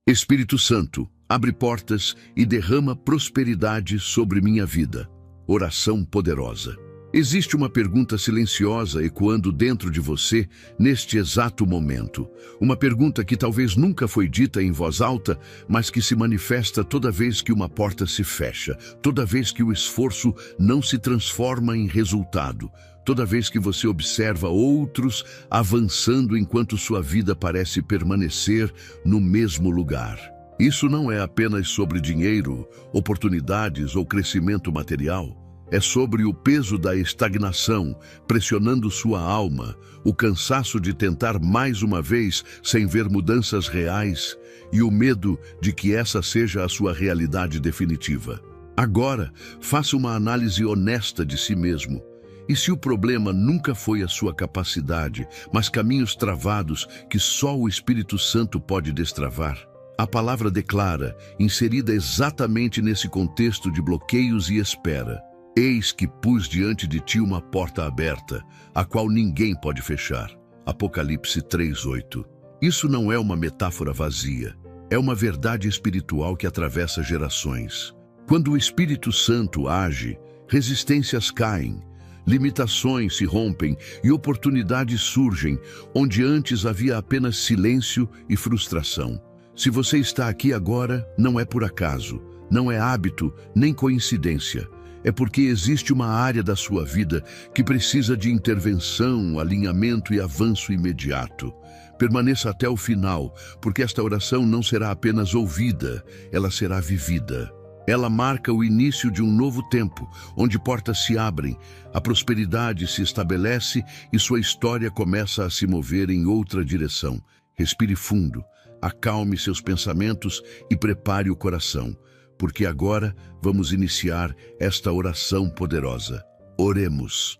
Espírito Santo, abre portas e derrama prosperidade sobre minha vida. Oração poderosa. Existe uma pergunta silenciosa ecoando dentro de você neste exato momento. Uma pergunta que talvez nunca foi dita em voz alta, mas que se manifesta toda vez que uma porta se fecha, toda vez que o esforço não se transforma em resultado, toda vez que você observa outros avançando enquanto sua vida parece permanecer no mesmo lugar. Isso não é apenas sobre dinheiro, oportunidades ou crescimento material. É sobre o peso da estagnação, pressionando sua alma, o cansaço de tentar mais uma vez sem ver mudanças reais e o medo de que essa seja a sua realidade definitiva. Agora, faça uma análise honesta de si mesmo. E se o problema nunca foi a sua capacidade, mas caminhos travados que só o Espírito Santo pode destravar? A palavra declara, inserida exatamente nesse contexto de bloqueios e espera: eis que pus diante de ti uma porta aberta, a qual ninguém pode fechar. Apocalipse 3:8. Isso não é uma metáfora vazia, é uma verdade espiritual que atravessa gerações. Quando o Espírito Santo age, resistências caem, limitações se rompem e oportunidades surgem, onde antes havia apenas silêncio e frustração. Se você está aqui agora, não é por acaso, não é hábito, nem coincidência. É porque existe uma área da sua vida que precisa de intervenção, alinhamento e avanço imediato. Permaneça até o final, porque esta oração não será apenas ouvida, ela será vivida. Ela marca o início de um novo tempo, onde portas se abrem, a prosperidade se estabelece e sua história começa a se mover em outra direção. Respire fundo, acalme seus pensamentos e prepare o coração, porque agora vamos iniciar esta oração poderosa. Oremos.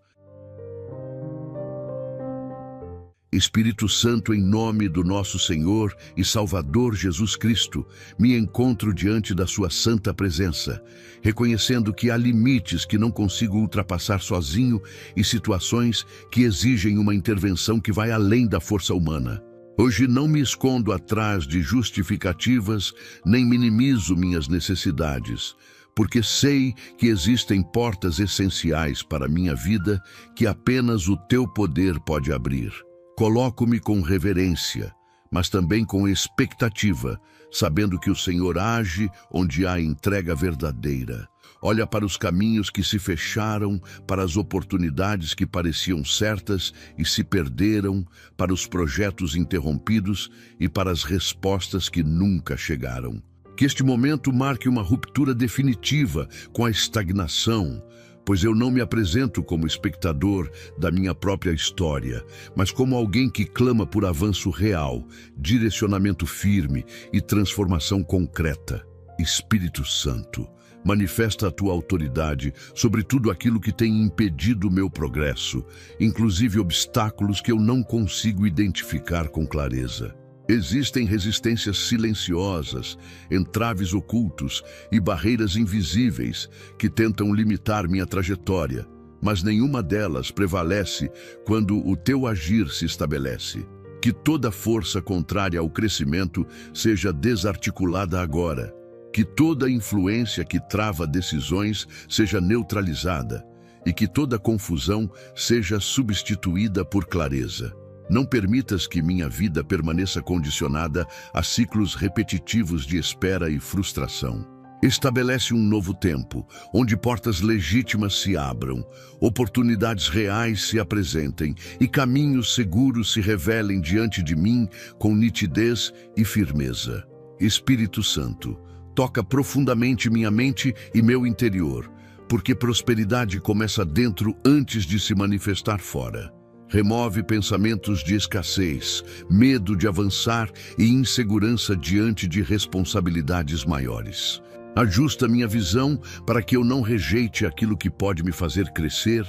Espírito Santo, em nome do nosso Senhor e Salvador Jesus Cristo, me encontro diante da sua santa presença, reconhecendo que há limites que não consigo ultrapassar sozinho e situações que exigem uma intervenção que vai além da força humana. Hoje não me escondo atrás de justificativas, nem minimizo minhas necessidades, porque sei que existem portas essenciais para a minha vida que apenas o teu poder pode abrir. Coloco-me com reverência, mas também com expectativa, sabendo que o Senhor age onde há entrega verdadeira. Olha para os caminhos que se fecharam, para as oportunidades que pareciam certas e se perderam, para os projetos interrompidos e para as respostas que nunca chegaram. Que este momento marque uma ruptura definitiva com a estagnação, pois eu não me apresento como espectador da minha própria história, mas como alguém que clama por avanço real, direcionamento firme e transformação concreta. Espírito Santo, manifesta a tua autoridade sobre tudo aquilo que tem impedido o meu progresso, inclusive obstáculos que eu não consigo identificar com clareza. Existem resistências silenciosas, entraves ocultos e barreiras invisíveis que tentam limitar minha trajetória, mas nenhuma delas prevalece quando o teu agir se estabelece. Que toda força contrária ao crescimento seja desarticulada agora. Que toda influência que trava decisões seja neutralizada e que toda confusão seja substituída por clareza. Não permitas que minha vida permaneça condicionada a ciclos repetitivos de espera e frustração. Estabelece um novo tempo, onde portas legítimas se abram, oportunidades reais se apresentem e caminhos seguros se revelem diante de mim com nitidez e firmeza. Espírito Santo, toca profundamente minha mente e meu interior, porque prosperidade começa dentro antes de se manifestar fora. Remove pensamentos de escassez, medo de avançar e insegurança diante de responsabilidades maiores. Ajusta minha visão para que eu não rejeite aquilo que pode me fazer crescer,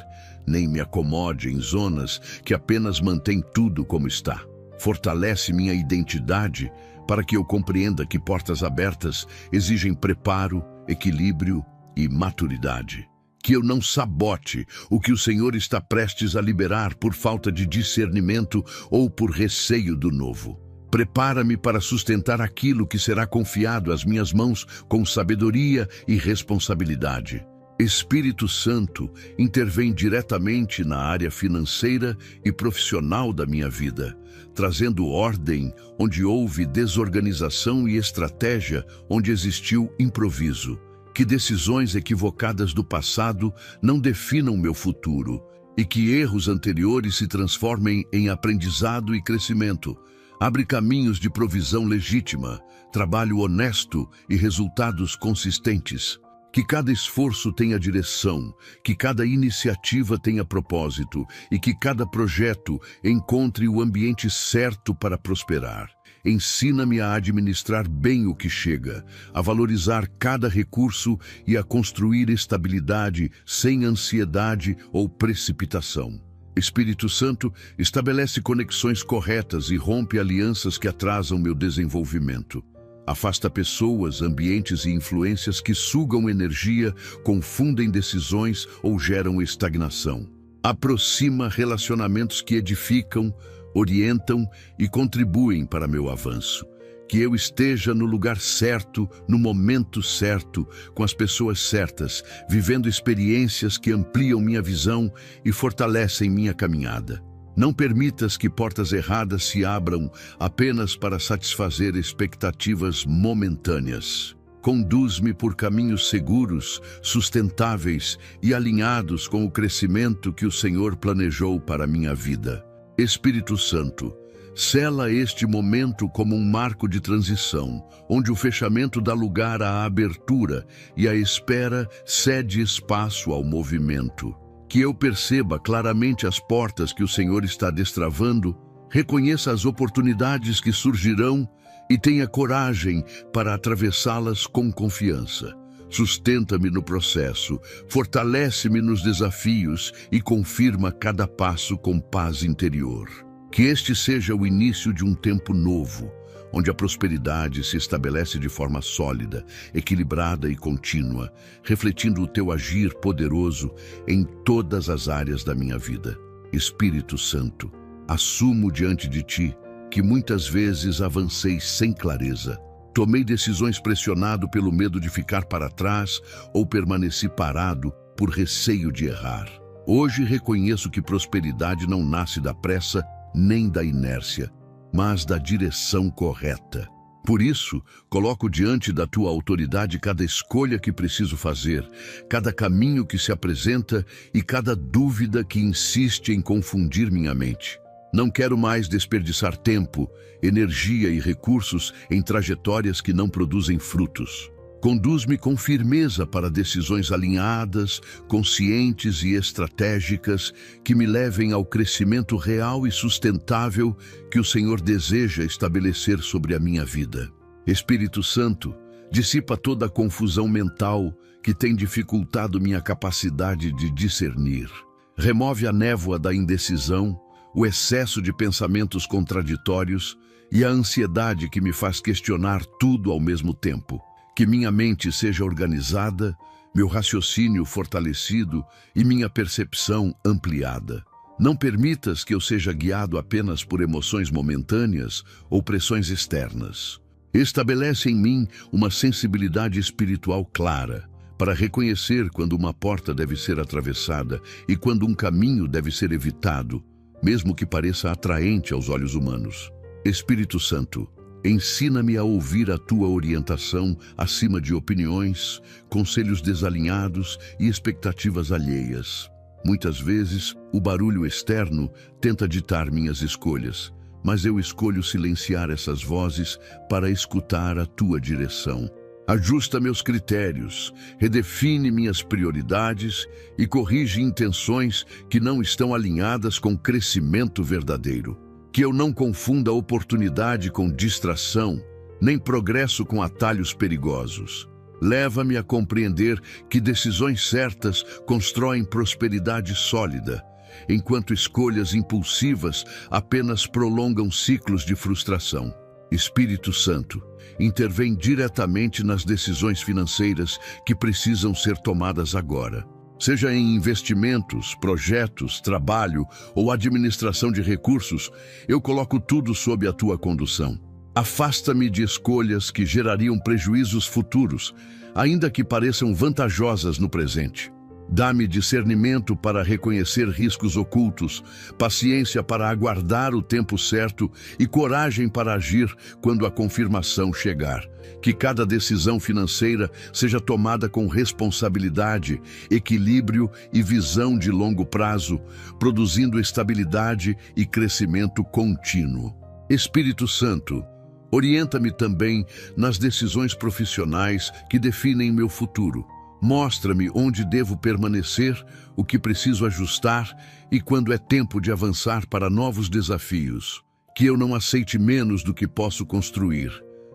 nem me acomode em zonas que apenas mantêm tudo como está. Fortalece minha identidade para que eu compreenda que portas abertas exigem preparo, equilíbrio e maturidade. Que eu não sabote o que o Senhor está prestes a liberar por falta de discernimento ou por receio do novo. Prepara-me para sustentar aquilo que será confiado às minhas mãos com sabedoria e responsabilidade. Espírito Santo, intervém diretamente na área financeira e profissional da minha vida, trazendo ordem onde houve desorganização e estratégia onde existiu improviso. Que decisões equivocadas do passado não definam meu futuro e que erros anteriores se transformem em aprendizado e crescimento. Abre caminhos de provisão legítima, trabalho honesto e resultados consistentes. Que cada esforço tenha direção, que cada iniciativa tenha propósito e que cada projeto encontre o ambiente certo para prosperar. Ensina-me a administrar bem o que chega, a valorizar cada recurso e a construir estabilidade sem ansiedade ou precipitação. Espírito Santo, estabelece conexões corretas e rompe alianças que atrasam meu desenvolvimento. Afasta pessoas, ambientes e influências que sugam energia, confundem decisões ou geram estagnação. Aproxima relacionamentos que edificam, orientam e contribuem para meu avanço. Que eu esteja no lugar certo, no momento certo, com as pessoas certas, vivendo experiências que ampliam minha visão e fortalecem minha caminhada. Não permitas que portas erradas se abram apenas para satisfazer expectativas momentâneas. Conduz-me por caminhos seguros, sustentáveis e alinhados com o crescimento que o Senhor planejou para a minha vida. Espírito Santo, sela este momento como um marco de transição, onde o fechamento dá lugar à abertura e a espera cede espaço ao movimento. Que eu perceba claramente as portas que o Senhor está destravando, reconheça as oportunidades que surgirão e tenha coragem para atravessá-las com confiança. Sustenta-me no processo, fortalece-me nos desafios e confirma cada passo com paz interior. Que este seja o início de um tempo novo, onde a prosperidade se estabelece de forma sólida, equilibrada e contínua, refletindo o teu agir poderoso em todas as áreas da minha vida. Espírito Santo, assumo diante de ti que muitas vezes avancei sem clareza. Tomei decisões pressionado pelo medo de ficar para trás ou permaneci parado por receio de errar. Hoje reconheço que prosperidade não nasce da pressa nem da inércia, mas da direção correta. Por isso, coloco diante da tua autoridade cada escolha que preciso fazer, cada caminho que se apresenta e cada dúvida que insiste em confundir minha mente. Não quero mais desperdiçar tempo, energia e recursos em trajetórias que não produzem frutos. Conduz-me com firmeza para decisões alinhadas, conscientes e estratégicas que me levem ao crescimento real e sustentável que o Senhor deseja estabelecer sobre a minha vida. Espírito Santo, dissipa toda a confusão mental que tem dificultado minha capacidade de discernir. Remove a névoa da indecisão, o excesso de pensamentos contraditórios e a ansiedade que me faz questionar tudo ao mesmo tempo. Que minha mente seja organizada, meu raciocínio fortalecido e minha percepção ampliada. Não permitas que eu seja guiado apenas por emoções momentâneas ou pressões externas. Estabelece em mim uma sensibilidade espiritual clara, para reconhecer quando uma porta deve ser atravessada e quando um caminho deve ser evitado, mesmo que pareça atraente aos olhos humanos. Espírito Santo, ensina-me a ouvir a tua orientação acima de opiniões, conselhos desalinhados e expectativas alheias. Muitas vezes, o barulho externo tenta ditar minhas escolhas, mas eu escolho silenciar essas vozes para escutar a tua direção. Ajusta meus critérios, redefine minhas prioridades e corrige intenções que não estão alinhadas com crescimento verdadeiro. Que eu não confunda oportunidade com distração, nem progresso com atalhos perigosos. Leva-me a compreender que decisões certas constroem prosperidade sólida, enquanto escolhas impulsivas apenas prolongam ciclos de frustração. Espírito Santo, intervém diretamente nas decisões financeiras que precisam ser tomadas agora. Seja em investimentos, projetos, trabalho ou administração de recursos, eu coloco tudo sob a tua condução. Afasta-me de escolhas que gerariam prejuízos futuros, ainda que pareçam vantajosas no presente. Dá-me discernimento para reconhecer riscos ocultos, paciência para aguardar o tempo certo e coragem para agir quando a confirmação chegar. Que cada decisão financeira seja tomada com responsabilidade, equilíbrio e visão de longo prazo, produzindo estabilidade e crescimento contínuo. Espírito Santo, orienta-me também nas decisões profissionais que definem meu futuro. Mostra-me onde devo permanecer, o que preciso ajustar e quando é tempo de avançar para novos desafios. Que eu não aceite menos do que posso construir,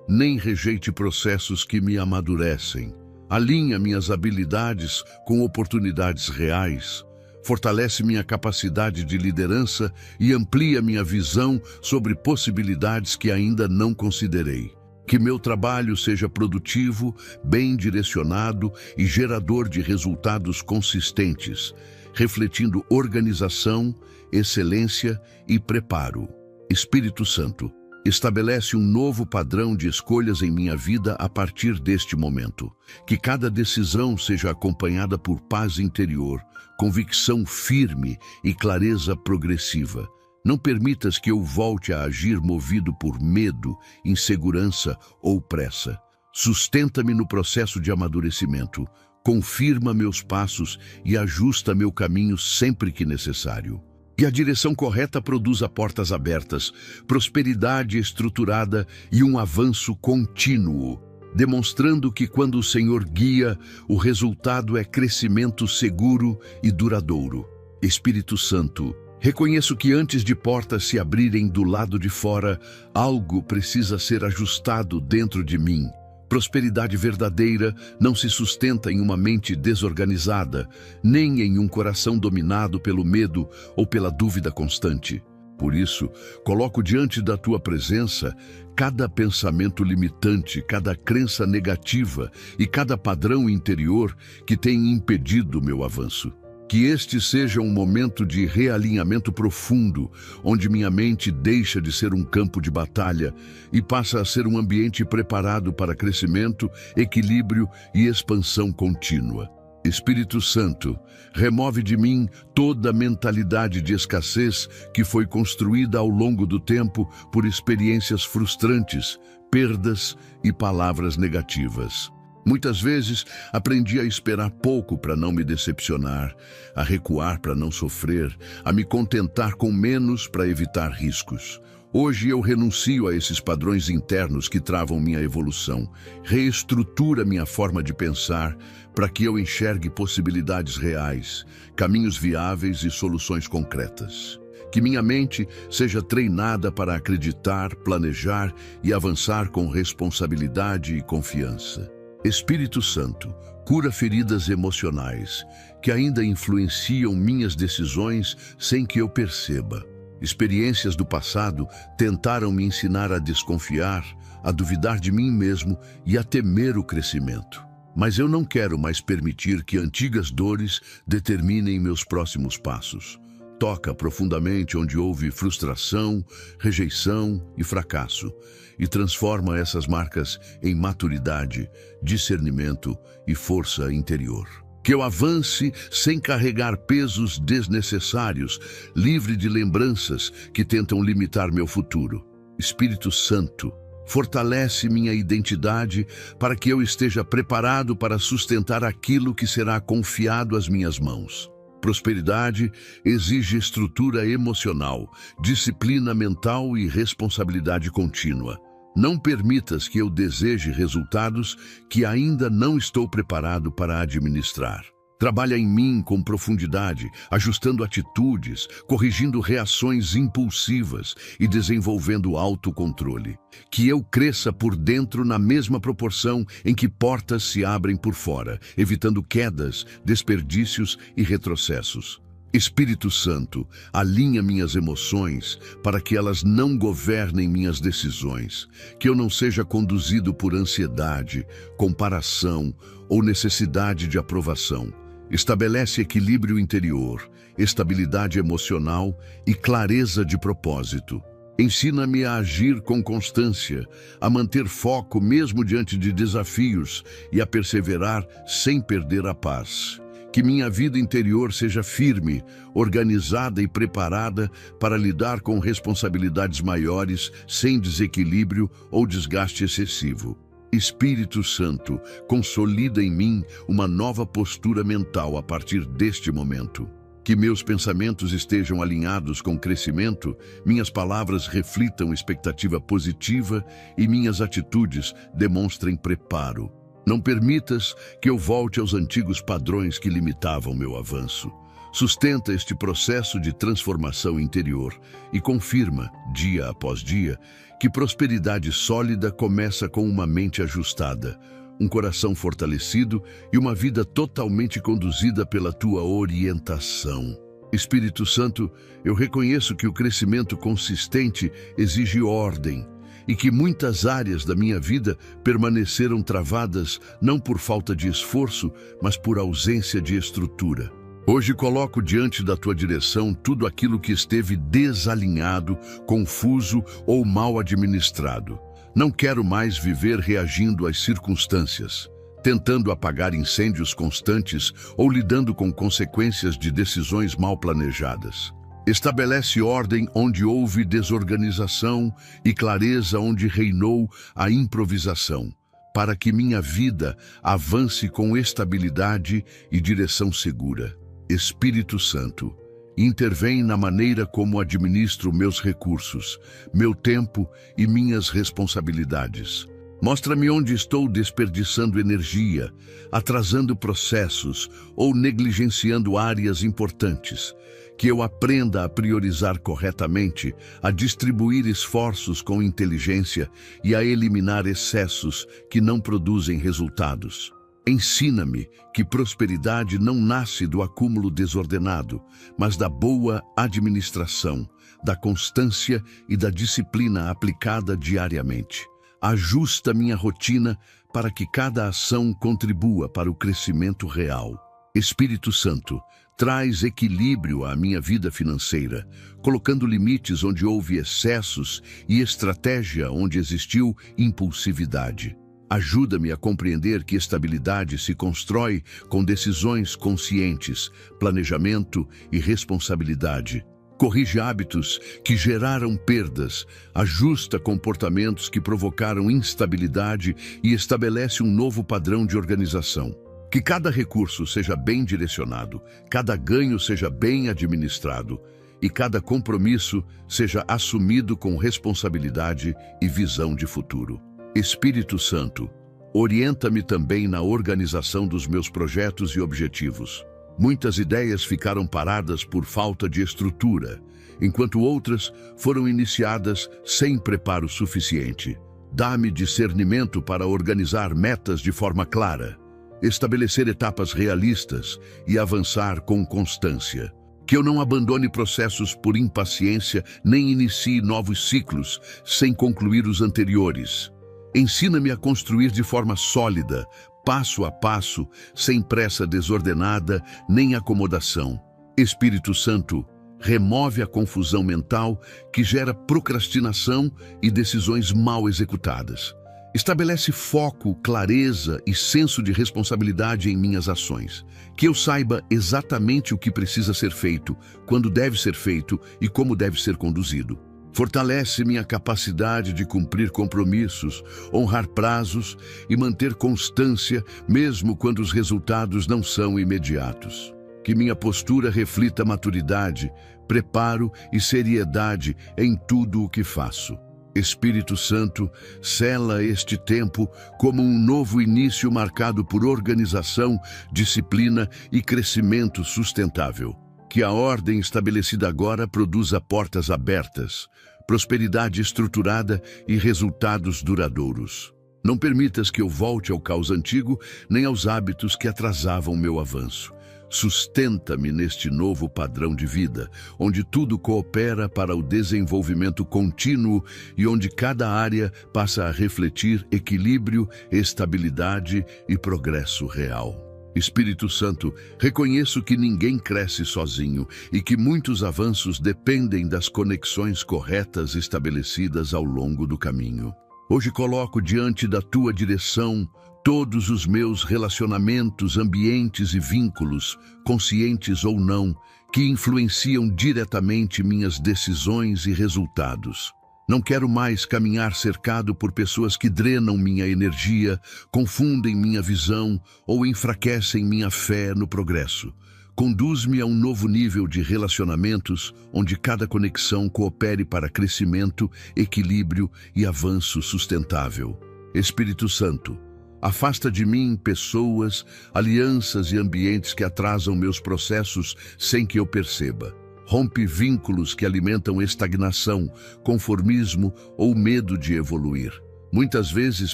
nem rejeite processos que me amadurecem. Alinha minhas habilidades com oportunidades reais. Fortalece minha capacidade de liderança e amplia minha visão sobre possibilidades que ainda não considerei. Que meu trabalho seja produtivo, bem direcionado e gerador de resultados consistentes, refletindo organização, excelência e preparo. Espírito Santo, estabelece um novo padrão de escolhas em minha vida a partir deste momento. Que cada decisão seja acompanhada por paz interior, convicção firme e clareza progressiva. Não permitas que eu volte a agir movido por medo, insegurança ou pressa. Sustenta-me no processo de amadurecimento, confirma meus passos e ajusta meu caminho sempre que necessário. Que a direção correta produza portas abertas, prosperidade estruturada e um avanço contínuo, demonstrando que quando o Senhor guia, o resultado é crescimento seguro e duradouro. Espírito Santo, reconheço que antes de portas se abrirem do lado de fora, algo precisa ser ajustado dentro de mim. Prosperidade verdadeira não se sustenta em uma mente desorganizada, nem em um coração dominado pelo medo ou pela dúvida constante. Por isso, coloco diante da tua presença cada pensamento limitante, cada crença negativa e cada padrão interior que tem impedido meu avanço. Que este seja um momento de realinhamento profundo, onde minha mente deixa de ser um campo de batalha e passa a ser um ambiente preparado para crescimento, equilíbrio e expansão contínua. Espírito Santo, remove de mim toda a mentalidade de escassez que foi construída ao longo do tempo por experiências frustrantes, perdas e palavras negativas. Muitas vezes aprendi a esperar pouco para não me decepcionar, a recuar para não sofrer, a me contentar com menos para evitar riscos. Hoje eu renuncio a esses padrões internos que travam minha evolução. Reestrutura minha forma de pensar para que eu enxergue possibilidades reais, caminhos viáveis e soluções concretas. Que minha mente seja treinada para acreditar, planejar e avançar com responsabilidade e confiança. Espírito Santo, cura feridas emocionais que ainda influenciam minhas decisões sem que eu perceba. Experiências do passado tentaram me ensinar a desconfiar, a duvidar de mim mesmo e a temer o crescimento. Mas eu não quero mais permitir que antigas dores determinem meus próximos passos. Toca profundamente onde houve frustração, rejeição e fracasso e transforma essas marcas em maturidade, discernimento e força interior. Que eu avance sem carregar pesos desnecessários, livre de lembranças que tentam limitar meu futuro. Espírito Santo, fortalece minha identidade para que eu esteja preparado para sustentar aquilo que será confiado às minhas mãos. Prosperidade exige estrutura emocional, disciplina mental e responsabilidade contínua. Não permitas que eu deseje resultados que ainda não estou preparado para administrar. Trabalha em mim com profundidade, ajustando atitudes, corrigindo reações impulsivas e desenvolvendo autocontrole. Que eu cresça por dentro na mesma proporção em que portas se abrem por fora, evitando quedas, desperdícios e retrocessos. Espírito Santo, alinha minhas emoções para que elas não governem minhas decisões, que eu não seja conduzido por ansiedade, comparação ou necessidade de aprovação. Estabelece equilíbrio interior, estabilidade emocional e clareza de propósito. Ensina-me a agir com constância, a manter foco mesmo diante de desafios e a perseverar sem perder a paz. Que minha vida interior seja firme, organizada e preparada para lidar com responsabilidades maiores sem desequilíbrio ou desgaste excessivo. Espírito Santo, consolida em mim uma nova postura mental a partir deste momento. Que meus pensamentos estejam alinhados com crescimento, minhas palavras reflitam expectativa positiva e minhas atitudes demonstrem preparo. Não permitas que eu volte aos antigos padrões que limitavam meu avanço. Sustenta este processo de transformação interior e confirma, dia após dia, que prosperidade sólida começa com uma mente ajustada, um coração fortalecido e uma vida totalmente conduzida pela tua orientação. Espírito Santo, eu reconheço que o crescimento consistente exige ordem e que muitas áreas da minha vida permaneceram travadas não por falta de esforço, mas por ausência de estrutura. Hoje coloco diante da tua direção tudo aquilo que esteve desalinhado, confuso ou mal administrado. Não quero mais viver reagindo às circunstâncias, tentando apagar incêndios constantes ou lidando com consequências de decisões mal planejadas. Estabelece ordem onde houve desorganização e clareza onde reinou a improvisação, para que minha vida avance com estabilidade e direção segura. Espírito Santo, intervém na maneira como administro meus recursos, meu tempo e minhas responsabilidades. Mostra-me onde estou desperdiçando energia, atrasando processos ou negligenciando áreas importantes. Que eu aprenda a priorizar corretamente, a distribuir esforços com inteligência e a eliminar excessos que não produzem resultados. Ensina-me que prosperidade não nasce do acúmulo desordenado, mas da boa administração, da constância e da disciplina aplicada diariamente. Ajusta minha rotina para que cada ação contribua para o crescimento real. Espírito Santo, traz equilíbrio à minha vida financeira, colocando limites onde houve excessos e estratégia onde existiu impulsividade. Ajuda-me a compreender que estabilidade se constrói com decisões conscientes, planejamento e responsabilidade. Corrige hábitos que geraram perdas, ajusta comportamentos que provocaram instabilidade e estabelece um novo padrão de organização. Que cada recurso seja bem direcionado, cada ganho seja bem administrado e cada compromisso seja assumido com responsabilidade e visão de futuro. Espírito Santo, orienta-me também na organização dos meus projetos e objetivos. Muitas ideias ficaram paradas por falta de estrutura, enquanto outras foram iniciadas sem preparo suficiente. Dá-me discernimento para organizar metas de forma clara, estabelecer etapas realistas e avançar com constância. Que eu não abandone processos por impaciência, nem inicie novos ciclos sem concluir os anteriores. Ensina-me a construir de forma sólida, passo a passo, sem pressa desordenada nem acomodação. Espírito Santo, remove a confusão mental que gera procrastinação e decisões mal executadas. Estabelece foco, clareza e senso de responsabilidade em minhas ações. Que eu saiba exatamente o que precisa ser feito, quando deve ser feito e como deve ser conduzido. Fortalece minha capacidade de cumprir compromissos, honrar prazos e manter constância mesmo quando os resultados não são imediatos. Que minha postura reflita maturidade, preparo e seriedade em tudo o que faço. Espírito Santo, sela este tempo como um novo início marcado por organização, disciplina e crescimento sustentável. Que a ordem estabelecida agora produza portas abertas, prosperidade estruturada e resultados duradouros. Não permitas que eu volte ao caos antigo, nem aos hábitos que atrasavam meu avanço. Sustenta-me neste novo padrão de vida, onde tudo coopera para o desenvolvimento contínuo e onde cada área passa a refletir equilíbrio, estabilidade e progresso real. Espírito Santo, reconheço que ninguém cresce sozinho e que muitos avanços dependem das conexões corretas estabelecidas ao longo do caminho. Hoje coloco diante da tua direção todos os meus relacionamentos, ambientes e vínculos, conscientes ou não, que influenciam diretamente minhas decisões e resultados. Não quero mais caminhar cercado por pessoas que drenam minha energia, confundem minha visão ou enfraquecem minha fé no progresso. Conduz-me a um novo nível de relacionamentos, onde cada conexão coopere para crescimento, equilíbrio e avanço sustentável. Espírito Santo, afasta de mim pessoas, alianças e ambientes que atrasam meus processos sem que eu perceba. Rompe vínculos que alimentam estagnação, conformismo ou medo de evoluir. Muitas vezes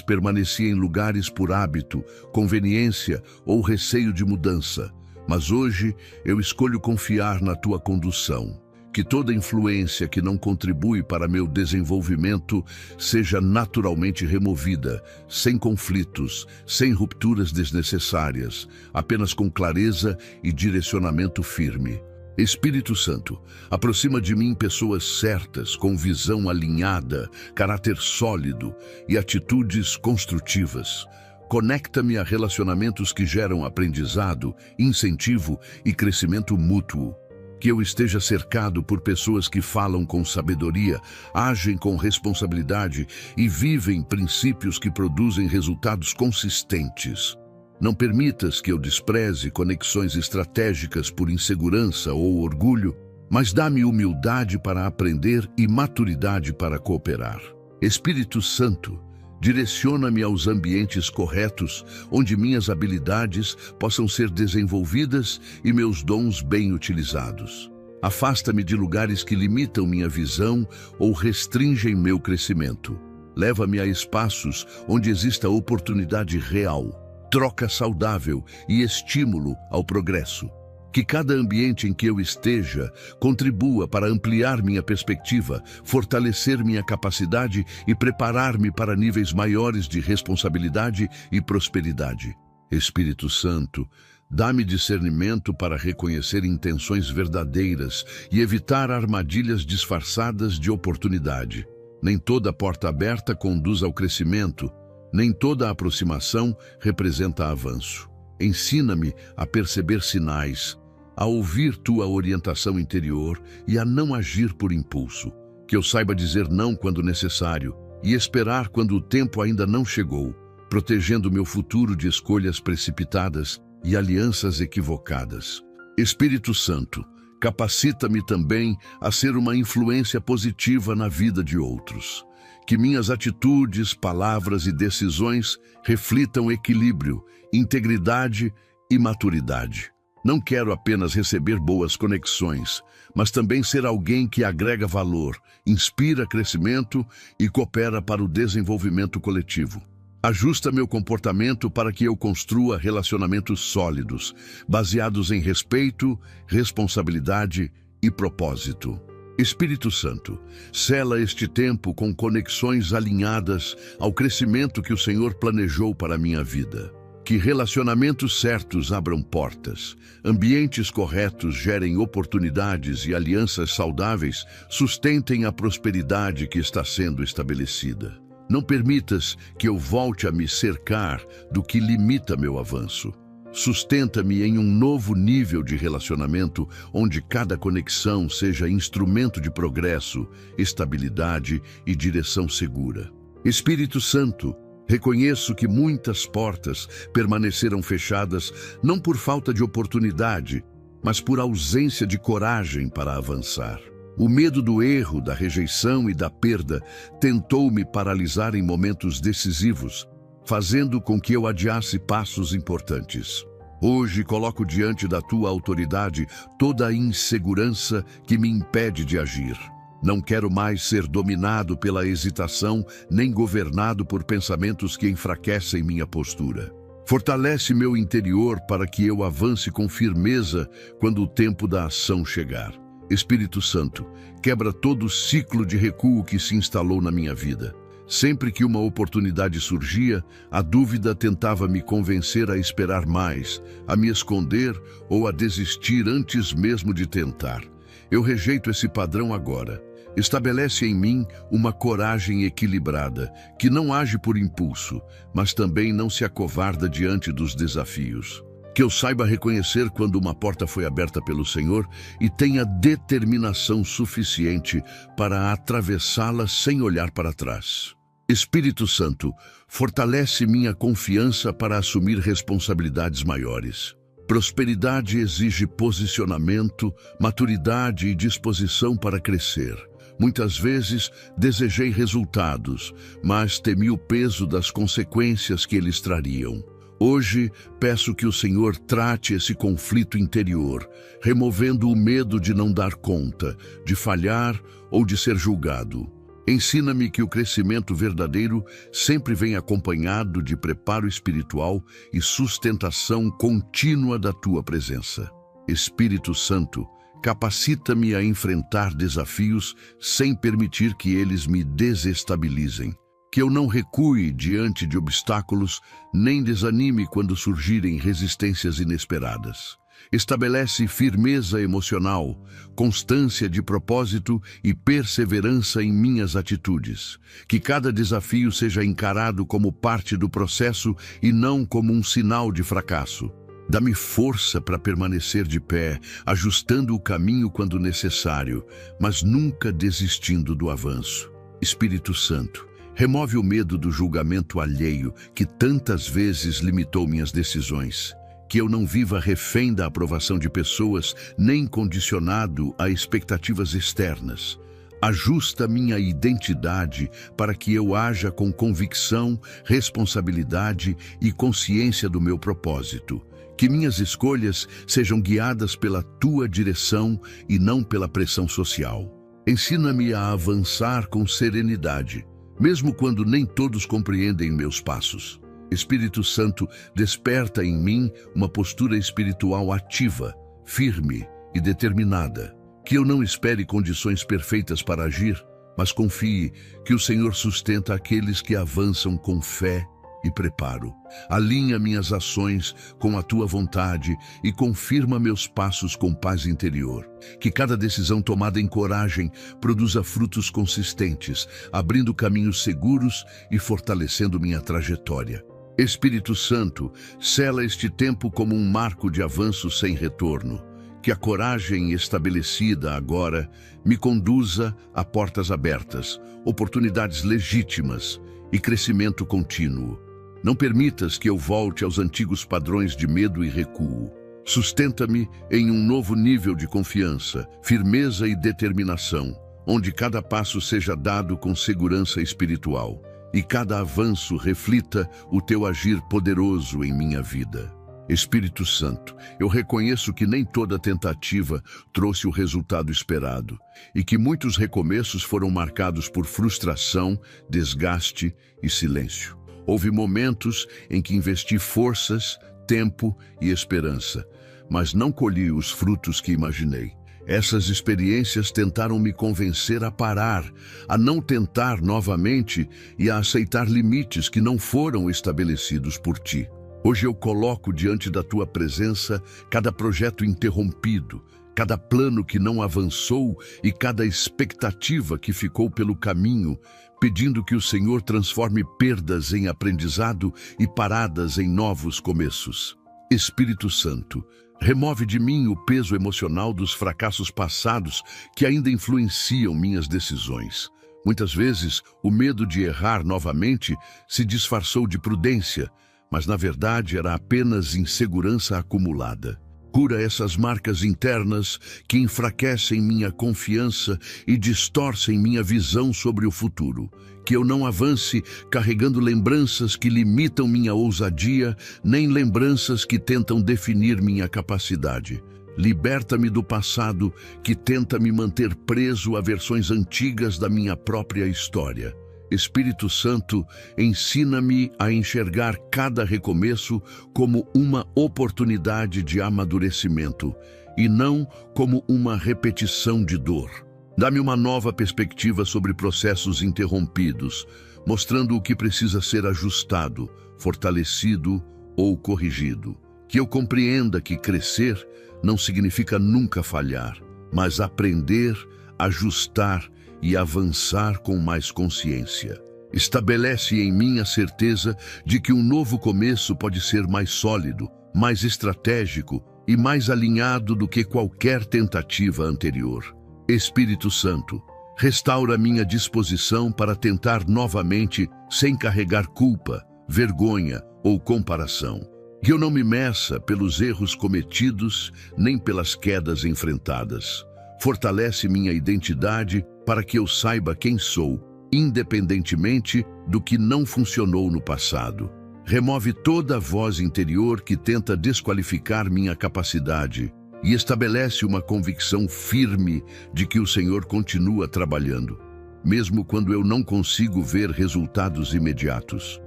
permaneci em lugares por hábito, conveniência ou receio de mudança, mas hoje eu escolho confiar na tua condução. Que toda influência que não contribui para meu desenvolvimento seja naturalmente removida, sem conflitos, sem rupturas desnecessárias, apenas com clareza e direcionamento firme. Espírito Santo, aproxima de mim pessoas certas, com visão alinhada, caráter sólido e atitudes construtivas. Conecta-me a relacionamentos que geram aprendizado, incentivo e crescimento mútuo. Que eu esteja cercado por pessoas que falam com sabedoria, agem com responsabilidade e vivem princípios que produzem resultados consistentes. Não permitas que eu despreze conexões estratégicas por insegurança ou orgulho, mas dá-me humildade para aprender e maturidade para cooperar. Espírito Santo, direciona-me aos ambientes corretos, onde minhas habilidades possam ser desenvolvidas e meus dons bem utilizados. Afasta-me de lugares que limitam minha visão ou restringem meu crescimento. Leva-me a espaços onde exista oportunidade real, troca saudável e estímulo ao progresso. Que cada ambiente em que eu esteja contribua para ampliar minha perspectiva, fortalecer minha capacidade e preparar-me para níveis maiores de responsabilidade e prosperidade. Espírito Santo, dá-me discernimento para reconhecer intenções verdadeiras e evitar armadilhas disfarçadas de oportunidade. Nem toda porta aberta conduz ao crescimento, nem toda aproximação representa avanço. Ensina-me a perceber sinais, a ouvir tua orientação interior e a não agir por impulso. Que eu saiba dizer não quando necessário e esperar quando o tempo ainda não chegou, protegendo meu futuro de escolhas precipitadas e alianças equivocadas. Espírito Santo, capacita-me também a ser uma influência positiva na vida de outros. Que minhas atitudes, palavras e decisões reflitam equilíbrio, integridade e maturidade. Não quero apenas receber boas conexões, mas também ser alguém que agrega valor, inspira crescimento e coopera para o desenvolvimento coletivo. Ajusta meu comportamento para que eu construa relacionamentos sólidos, baseados em respeito, responsabilidade e propósito. Espírito Santo, sela este tempo com conexões alinhadas ao crescimento que o Senhor planejou para a minha vida. Que relacionamentos certos abram portas, ambientes corretos gerem oportunidades e alianças saudáveis sustentem a prosperidade que está sendo estabelecida. Não permitas que eu volte a me cercar do que limita meu avanço. Sustenta-me em um novo nível de relacionamento, onde cada conexão seja instrumento de progresso, estabilidade e direção segura. Espírito Santo, reconheço que muitas portas permaneceram fechadas não por falta de oportunidade, mas por ausência de coragem para avançar. O medo do erro, da rejeição e da perda tentou me paralisar em momentos decisivos, fazendo com que eu adiasse passos importantes. Hoje coloco diante da tua autoridade toda a insegurança que me impede de agir. Não quero mais ser dominado pela hesitação, nem governado por pensamentos que enfraquecem minha postura. Fortalece meu interior para que eu avance com firmeza quando o tempo da ação chegar. Espírito Santo, quebra todo o ciclo de recuo que se instalou na minha vida. Sempre que uma oportunidade surgia, a dúvida tentava me convencer a esperar mais, a me esconder ou a desistir antes mesmo de tentar. Eu rejeito esse padrão agora. Estabelece em mim uma coragem equilibrada, que não age por impulso, mas também não se acovarda diante dos desafios. Que eu saiba reconhecer quando uma porta foi aberta pelo Senhor e tenha determinação suficiente para atravessá-la sem olhar para trás. Espírito Santo, fortalece minha confiança para assumir responsabilidades maiores. Prosperidade exige posicionamento, maturidade e disposição para crescer. Muitas vezes desejei resultados, mas temi o peso das consequências que eles trariam. Hoje, peço que o Senhor trate esse conflito interior, removendo o medo de não dar conta, de falhar ou de ser julgado. Ensina-me que o crescimento verdadeiro sempre vem acompanhado de preparo espiritual e sustentação contínua da Tua presença. Espírito Santo, capacita-me a enfrentar desafios sem permitir que eles me desestabilizem. Que eu não recue diante de obstáculos, nem desanime quando surgirem resistências inesperadas. Estabelece firmeza emocional, constância de propósito e perseverança em minhas atitudes. Que cada desafio seja encarado como parte do processo e não como um sinal de fracasso. Dá-me força para permanecer de pé, ajustando o caminho quando necessário, mas nunca desistindo do avanço. Espírito Santo, remove o medo do julgamento alheio que tantas vezes limitou minhas decisões. Que eu não viva refém da aprovação de pessoas, nem condicionado a expectativas externas. Ajusta minha identidade para que eu haja com convicção, responsabilidade e consciência do meu propósito. Que minhas escolhas sejam guiadas pela Tua direção e não pela pressão social. Ensina-me a avançar com serenidade, mesmo quando nem todos compreendem meus passos. Espírito Santo, desperta em mim uma postura espiritual ativa, firme e determinada. Que eu não espere condições perfeitas para agir, mas confie que o Senhor sustenta aqueles que avançam com fé e preparo. Alinha minhas ações com a Tua vontade e confirma meus passos com paz interior. Que cada decisão tomada em coragem produza frutos consistentes, abrindo caminhos seguros e fortalecendo minha trajetória. Espírito Santo, sela este tempo como um marco de avanço sem retorno. Que a coragem estabelecida agora me conduza a portas abertas, oportunidades legítimas e crescimento contínuo. Não permitas que eu volte aos antigos padrões de medo e recuo. Sustenta-me em um novo nível de confiança, firmeza e determinação, onde cada passo seja dado com segurança espiritual e cada avanço reflita o Teu agir poderoso em minha vida. Espírito Santo, eu reconheço que nem toda tentativa trouxe o resultado esperado e que muitos recomeços foram marcados por frustração, desgaste e silêncio. Houve momentos em que investi forças, tempo e esperança, mas não colhi os frutos que imaginei. Essas experiências tentaram me convencer a parar, a não tentar novamente e a aceitar limites que não foram estabelecidos por Ti. Hoje eu coloco diante da Tua presença cada projeto interrompido, cada plano que não avançou e cada expectativa que ficou pelo caminho, pedindo que o Senhor transforme perdas em aprendizado e paradas em novos começos. Espírito Santo, remove de mim o peso emocional dos fracassos passados que ainda influenciam minhas decisões. Muitas vezes, o medo de errar novamente se disfarçou de prudência, mas na verdade era apenas insegurança acumulada. Cura essas marcas internas que enfraquecem minha confiança e distorcem minha visão sobre o futuro. Que eu não avance carregando lembranças que limitam minha ousadia, nem lembranças que tentam definir minha capacidade. Liberta-me do passado que tenta me manter preso a versões antigas da minha própria história. Espírito Santo, ensina-me a enxergar cada recomeço como uma oportunidade de amadurecimento e não como uma repetição de dor. Dá-me uma nova perspectiva sobre processos interrompidos, mostrando o que precisa ser ajustado, fortalecido ou corrigido. Que eu compreenda que crescer não significa nunca falhar, mas aprender, ajustar e avançar com mais consciência. Estabelece em mim a certeza de que um novo começo pode ser mais sólido, mais estratégico e mais alinhado do que qualquer tentativa anterior. Espírito Santo, restaura minha disposição para tentar novamente sem carregar culpa, vergonha ou comparação. Que eu não me meça pelos erros cometidos nem pelas quedas enfrentadas. Fortalece minha identidade para que eu saiba quem sou, independentemente do que não funcionou no passado. Remove toda a voz interior que tenta desqualificar minha capacidade e estabelece uma convicção firme de que o Senhor continua trabalhando, mesmo quando eu não consigo ver resultados imediatos.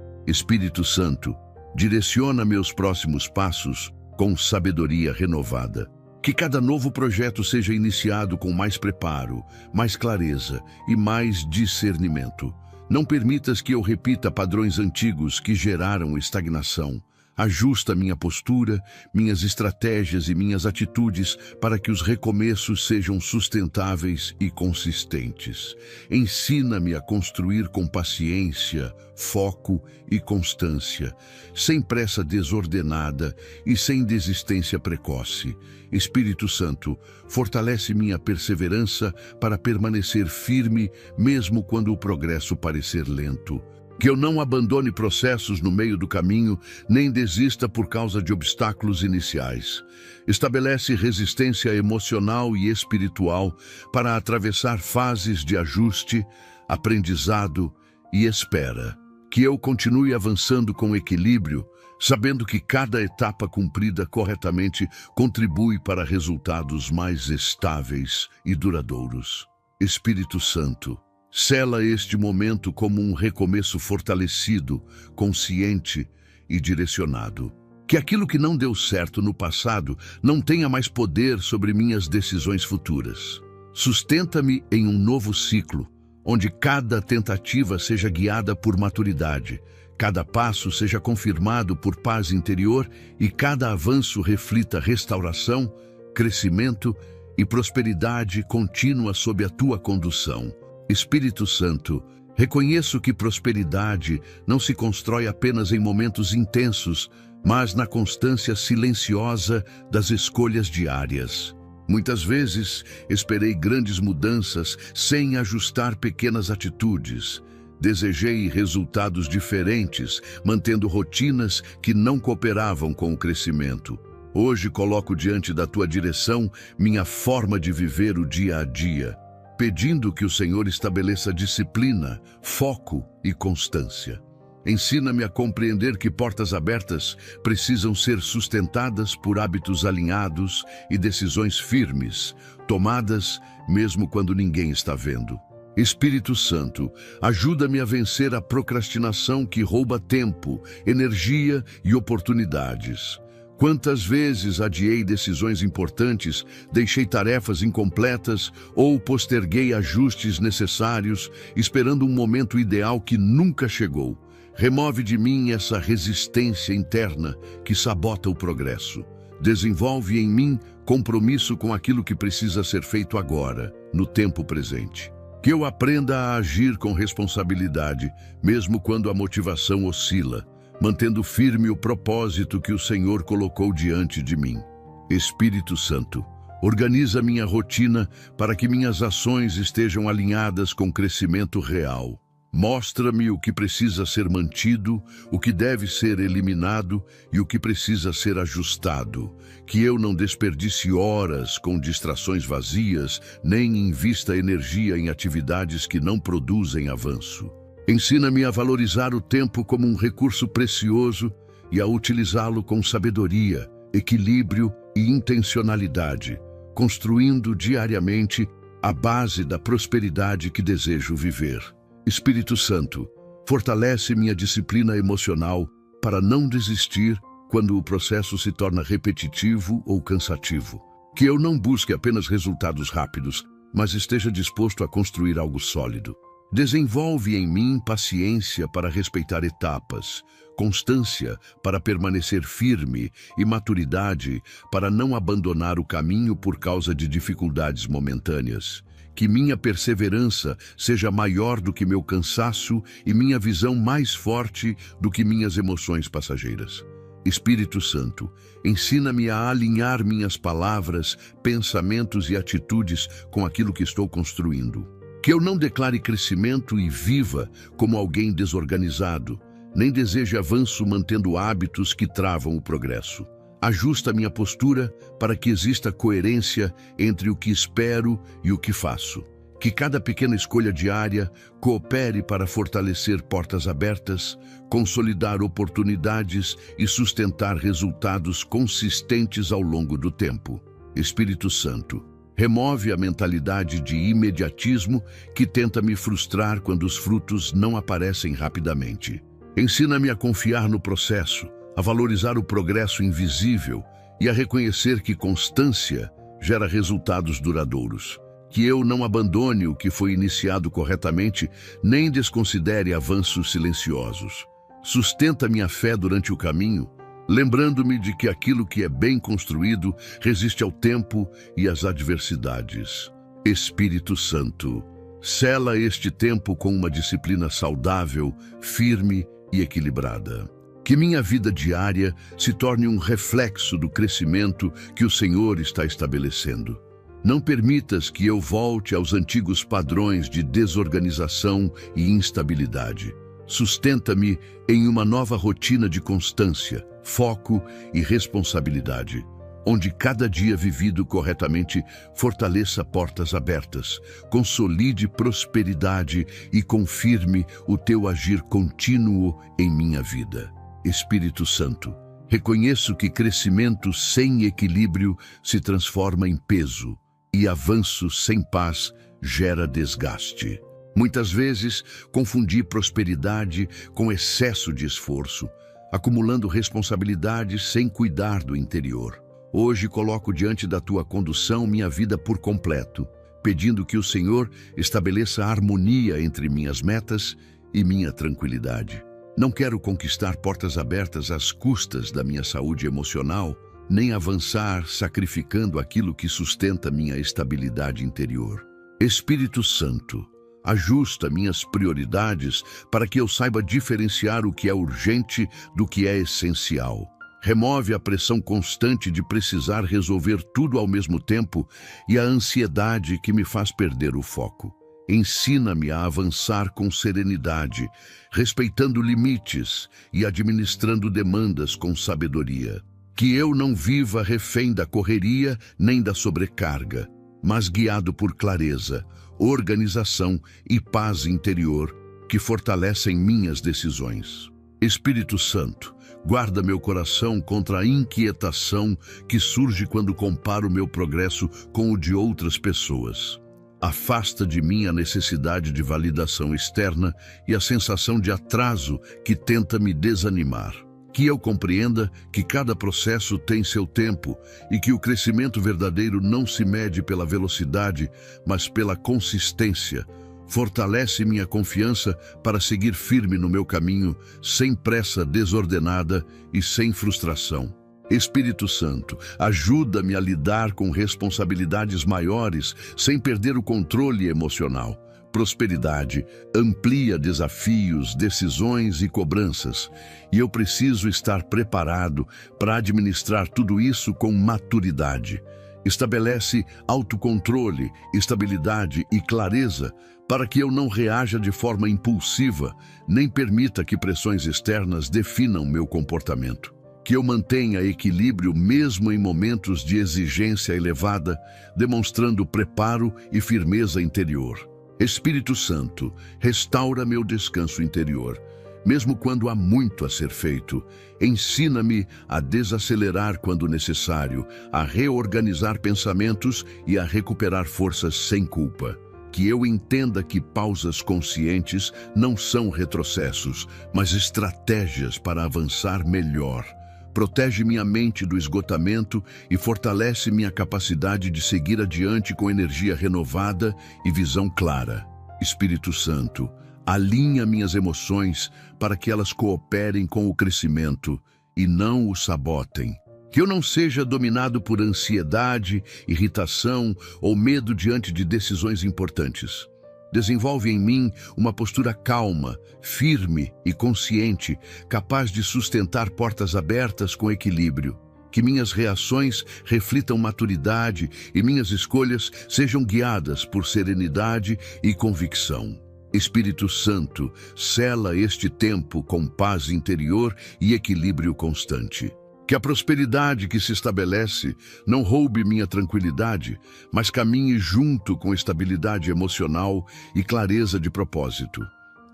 Espírito Santo, direciona meus próximos passos com sabedoria renovada. Que cada novo projeto seja iniciado com mais preparo, mais clareza e mais discernimento. Não permitas que eu repita padrões antigos que geraram estagnação. Ajusta minha postura, minhas estratégias e minhas atitudes para que os recomeços sejam sustentáveis e consistentes. Ensina-me a construir com paciência, foco e constância, sem pressa desordenada e sem desistência precoce. Espírito Santo, fortalece minha perseverança para permanecer firme mesmo quando o progresso parecer lento. Que eu não abandone processos no meio do caminho, nem desista por causa de obstáculos iniciais. Estabelece resistência emocional e espiritual para atravessar fases de ajuste, aprendizado e espera. Que eu continue avançando com equilíbrio, sabendo que cada etapa cumprida corretamente contribui para resultados mais estáveis e duradouros. Espírito Santo, sela este momento como um recomeço fortalecido, consciente e direcionado. Que aquilo que não deu certo no passado não tenha mais poder sobre minhas decisões futuras. Sustenta-me em um novo ciclo, onde cada tentativa seja guiada por maturidade, cada passo seja confirmado por paz interior e cada avanço reflita restauração, crescimento e prosperidade contínua sob a tua condução. Espírito Santo, reconheço que prosperidade não se constrói apenas em momentos intensos, mas na constância silenciosa das escolhas diárias. Muitas vezes, esperei grandes mudanças sem ajustar pequenas atitudes. Desejei resultados diferentes, mantendo rotinas que não cooperavam com o crescimento. Hoje coloco diante da tua direção minha forma de viver o dia a dia, pedindo que o Senhor estabeleça disciplina, foco e constância. Ensina-me a compreender que portas abertas precisam ser sustentadas por hábitos alinhados e decisões firmes, tomadas mesmo quando ninguém está vendo. Espírito Santo, ajuda-me a vencer a procrastinação que rouba tempo, energia e oportunidades. Quantas vezes adiei decisões importantes, deixei tarefas incompletas ou posterguei ajustes necessários, esperando um momento ideal que nunca chegou. Remove de mim essa resistência interna que sabota o progresso. Desenvolve em mim compromisso com aquilo que precisa ser feito agora, no tempo presente. Que eu aprenda a agir com responsabilidade, mesmo quando a motivação oscila, mantendo firme o propósito que o Senhor colocou diante de mim. Espírito Santo, organiza minha rotina para que minhas ações estejam alinhadas com crescimento real. Mostra-me o que precisa ser mantido, o que deve ser eliminado e o que precisa ser ajustado. Que eu não desperdice horas com distrações vazias, nem invista energia em atividades que não produzem avanço. Ensina-me a valorizar o tempo como um recurso precioso e a utilizá-lo com sabedoria, equilíbrio e intencionalidade, construindo diariamente a base da prosperidade que desejo viver. Espírito Santo, fortalece minha disciplina emocional para não desistir quando o processo se torna repetitivo ou cansativo. Que eu não busque apenas resultados rápidos, mas esteja disposto a construir algo sólido. Desenvolve em mim paciência para respeitar etapas, constância para permanecer firme e maturidade para não abandonar o caminho por causa de dificuldades momentâneas. Que minha perseverança seja maior do que meu cansaço e minha visão mais forte do que minhas emoções passageiras. Espírito Santo, ensina-me a alinhar minhas palavras, pensamentos e atitudes com aquilo que estou construindo. Que eu não declare crescimento e viva como alguém desorganizado, nem deseje avanço mantendo hábitos que travam o progresso. Ajusta minha postura para que exista coerência entre o que espero e o que faço. Que cada pequena escolha diária coopere para fortalecer portas abertas, consolidar oportunidades e sustentar resultados consistentes ao longo do tempo. Espírito Santo, remove a mentalidade de imediatismo que tenta me frustrar quando os frutos não aparecem rapidamente. Ensina-me a confiar no processo, a valorizar o progresso invisível e a reconhecer que constância gera resultados duradouros. Que eu não abandone o que foi iniciado corretamente, nem desconsidere avanços silenciosos. Sustenta minha fé durante o caminho, lembrando-me de que aquilo que é bem construído resiste ao tempo e às adversidades. Espírito Santo, sela este tempo com uma disciplina saudável, firme e equilibrada. Que minha vida diária se torne um reflexo do crescimento que o Senhor está estabelecendo. Não permitas que eu volte aos antigos padrões de desorganização e instabilidade. Sustenta-me em uma nova rotina de constância, foco e responsabilidade, onde cada dia vivido corretamente fortaleça portas abertas, consolide prosperidade e confirme o teu agir contínuo em minha vida. Espírito Santo, reconheço que crescimento sem equilíbrio se transforma em peso e avanço sem paz gera desgaste. Muitas vezes confundi prosperidade com excesso de esforço, acumulando responsabilidades sem cuidar do interior. Hoje coloco diante da tua condução minha vida por completo, pedindo que o Senhor estabeleça harmonia entre minhas metas e minha tranquilidade. Não quero conquistar portas abertas às custas da minha saúde emocional, nem avançar sacrificando aquilo que sustenta minha estabilidade interior. Espírito Santo, ajusta minhas prioridades para que eu saiba diferenciar o que é urgente do que é essencial. Remove a pressão constante de precisar resolver tudo ao mesmo tempo e a ansiedade que me faz perder o foco. Ensina-me a avançar com serenidade, respeitando limites e administrando demandas com sabedoria. Que eu não viva refém da correria nem da sobrecarga, mas guiado por clareza, organização e paz interior que fortalecem minhas decisões. Espírito Santo, guarda meu coração contra a inquietação que surge quando comparo meu progresso com o de outras pessoas. Afasta de mim a necessidade de validação externa e a sensação de atraso que tenta me desanimar. Que eu compreenda que cada processo tem seu tempo e que o crescimento verdadeiro não se mede pela velocidade, mas pela consistência. Fortalece minha confiança para seguir firme no meu caminho, sem pressa desordenada e sem frustração. Espírito Santo, ajuda-me a lidar com responsabilidades maiores sem perder o controle emocional. Prosperidade amplia desafios, decisões e cobranças, e eu preciso estar preparado para administrar tudo isso com maturidade. Estabelece autocontrole, estabilidade e clareza para que eu não reaja de forma impulsiva, nem permita que pressões externas definam meu comportamento. Que eu mantenha equilíbrio mesmo em momentos de exigência elevada, demonstrando preparo e firmeza interior. Espírito Santo, restaura meu descanso interior. Mesmo quando há muito a ser feito, ensina-me a desacelerar quando necessário, a reorganizar pensamentos e a recuperar forças sem culpa. Que eu entenda que pausas conscientes não são retrocessos, mas estratégias para avançar melhor. protege minha mente do esgotamento e fortalece minha capacidade de seguir adiante com energia renovada e visão clara. Espírito Santo, alinha minhas emoções para que elas cooperem com o crescimento e não o sabotem. Que eu não seja dominado por ansiedade, irritação ou medo diante de decisões importantes. Desenvolve em mim uma postura calma, firme e consciente, capaz de sustentar portas abertas com equilíbrio. Que minhas reações reflitam maturidade e minhas escolhas sejam guiadas por serenidade e convicção. Espírito Santo, sela este tempo com paz interior e equilíbrio constante. Que a prosperidade que se estabelece não roube minha tranquilidade, mas caminhe junto com estabilidade emocional e clareza de propósito.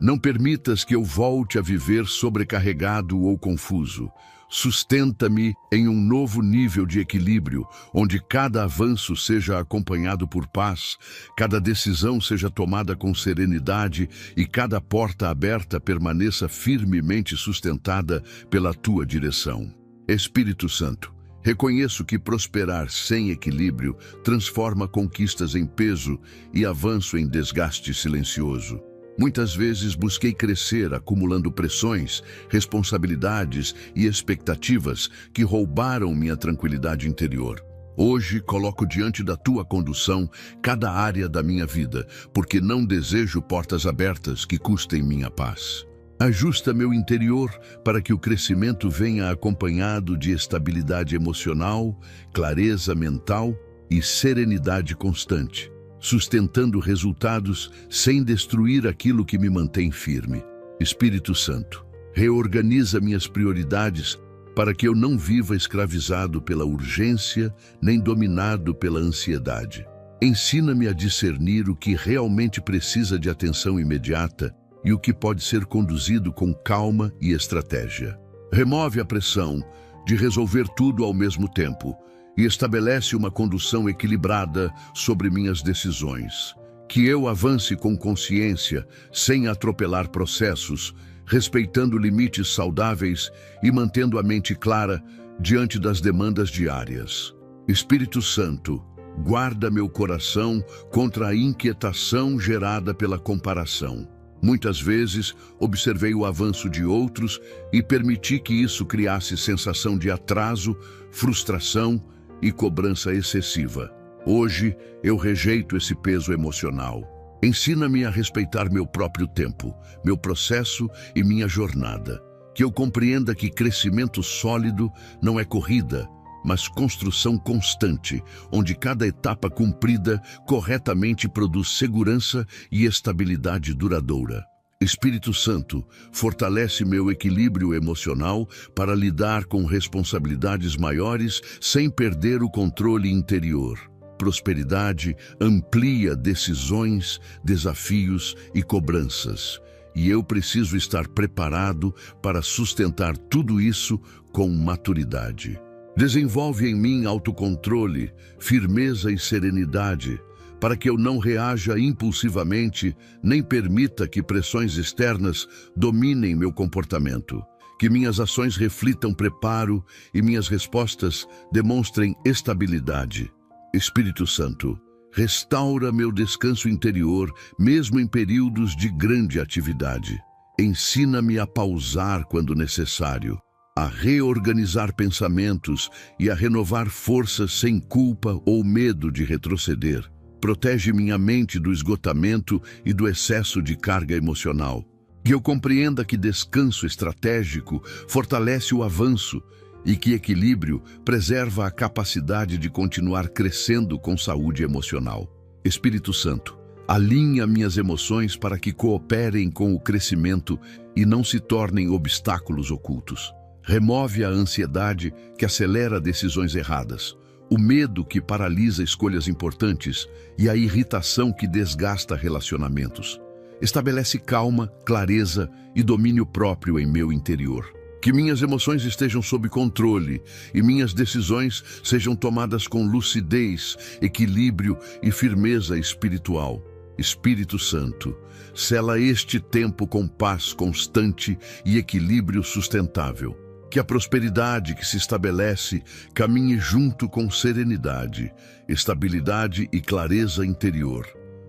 Não permitas que eu volte a viver sobrecarregado ou confuso. Sustenta-me em um novo nível de equilíbrio, onde cada avanço seja acompanhado por paz, cada decisão seja tomada com serenidade e cada porta aberta permaneça firmemente sustentada pela tua direção. Espírito Santo, reconheço que prosperar sem equilíbrio transforma conquistas em peso e avanço em desgaste silencioso. Muitas vezes busquei crescer acumulando pressões, responsabilidades e expectativas que roubaram minha tranquilidade interior. Hoje coloco diante da tua condução cada área da minha vida, porque não desejo portas abertas que custem minha paz. Ajusta meu interior para que o crescimento venha acompanhado de estabilidade emocional, clareza mental e serenidade constante, sustentando resultados sem destruir aquilo que me mantém firme. Espírito Santo, reorganiza minhas prioridades para que eu não viva escravizado pela urgência nem dominado pela ansiedade. Ensina-me a discernir o que realmente precisa de atenção imediata e o que pode ser conduzido com calma e estratégia. Remove a pressão de resolver tudo ao mesmo tempo e estabelece uma condução equilibrada sobre minhas decisões. Que eu avance com consciência, sem atropelar processos, respeitando limites saudáveis e mantendo a mente clara diante das demandas diárias. Espírito Santo, guarda meu coração contra a inquietação gerada pela comparação. Muitas vezes, observei o avanço de outros e permiti que isso criasse sensação de atraso, frustração e cobrança excessiva. Hoje, eu rejeito esse peso emocional. Ensina-me a respeitar meu próprio tempo, meu processo e minha jornada. Que eu compreenda que crescimento sólido não é corrida, mas construção constante, onde cada etapa cumprida corretamente produz segurança e estabilidade duradoura. Espírito Santo, fortalece meu equilíbrio emocional para lidar com responsabilidades maiores sem perder o controle interior. Prosperidade amplia decisões, desafios e cobranças. E eu preciso estar preparado para sustentar tudo isso com maturidade. Desenvolve em mim autocontrole, firmeza e serenidade, para que eu não reaja impulsivamente, nem permita que pressões externas dominem meu comportamento. Que minhas ações reflitam preparo e minhas respostas demonstrem estabilidade. Espírito Santo, restaura meu descanso interior, mesmo em períodos de grande atividade. Ensina-me a pausar quando necessário, a reorganizar pensamentos e a renovar forças sem culpa ou medo de retroceder. Protege minha mente do esgotamento e do excesso de carga emocional. Que eu compreenda que descanso estratégico fortalece o avanço e que equilíbrio preserva a capacidade de continuar crescendo com saúde emocional. Espírito Santo, alinha minhas emoções para que cooperem com o crescimento e não se tornem obstáculos ocultos. Remove a ansiedade que acelera decisões erradas, o medo que paralisa escolhas importantes e a irritação que desgasta relacionamentos. Estabelece calma, clareza e domínio próprio em meu interior. Que minhas emoções estejam sob controle e minhas decisões sejam tomadas com lucidez, equilíbrio e firmeza espiritual. Espírito Santo, sela este tempo com paz constante e equilíbrio sustentável. Que a prosperidade que se estabelece caminhe junto com serenidade, estabilidade e clareza interior.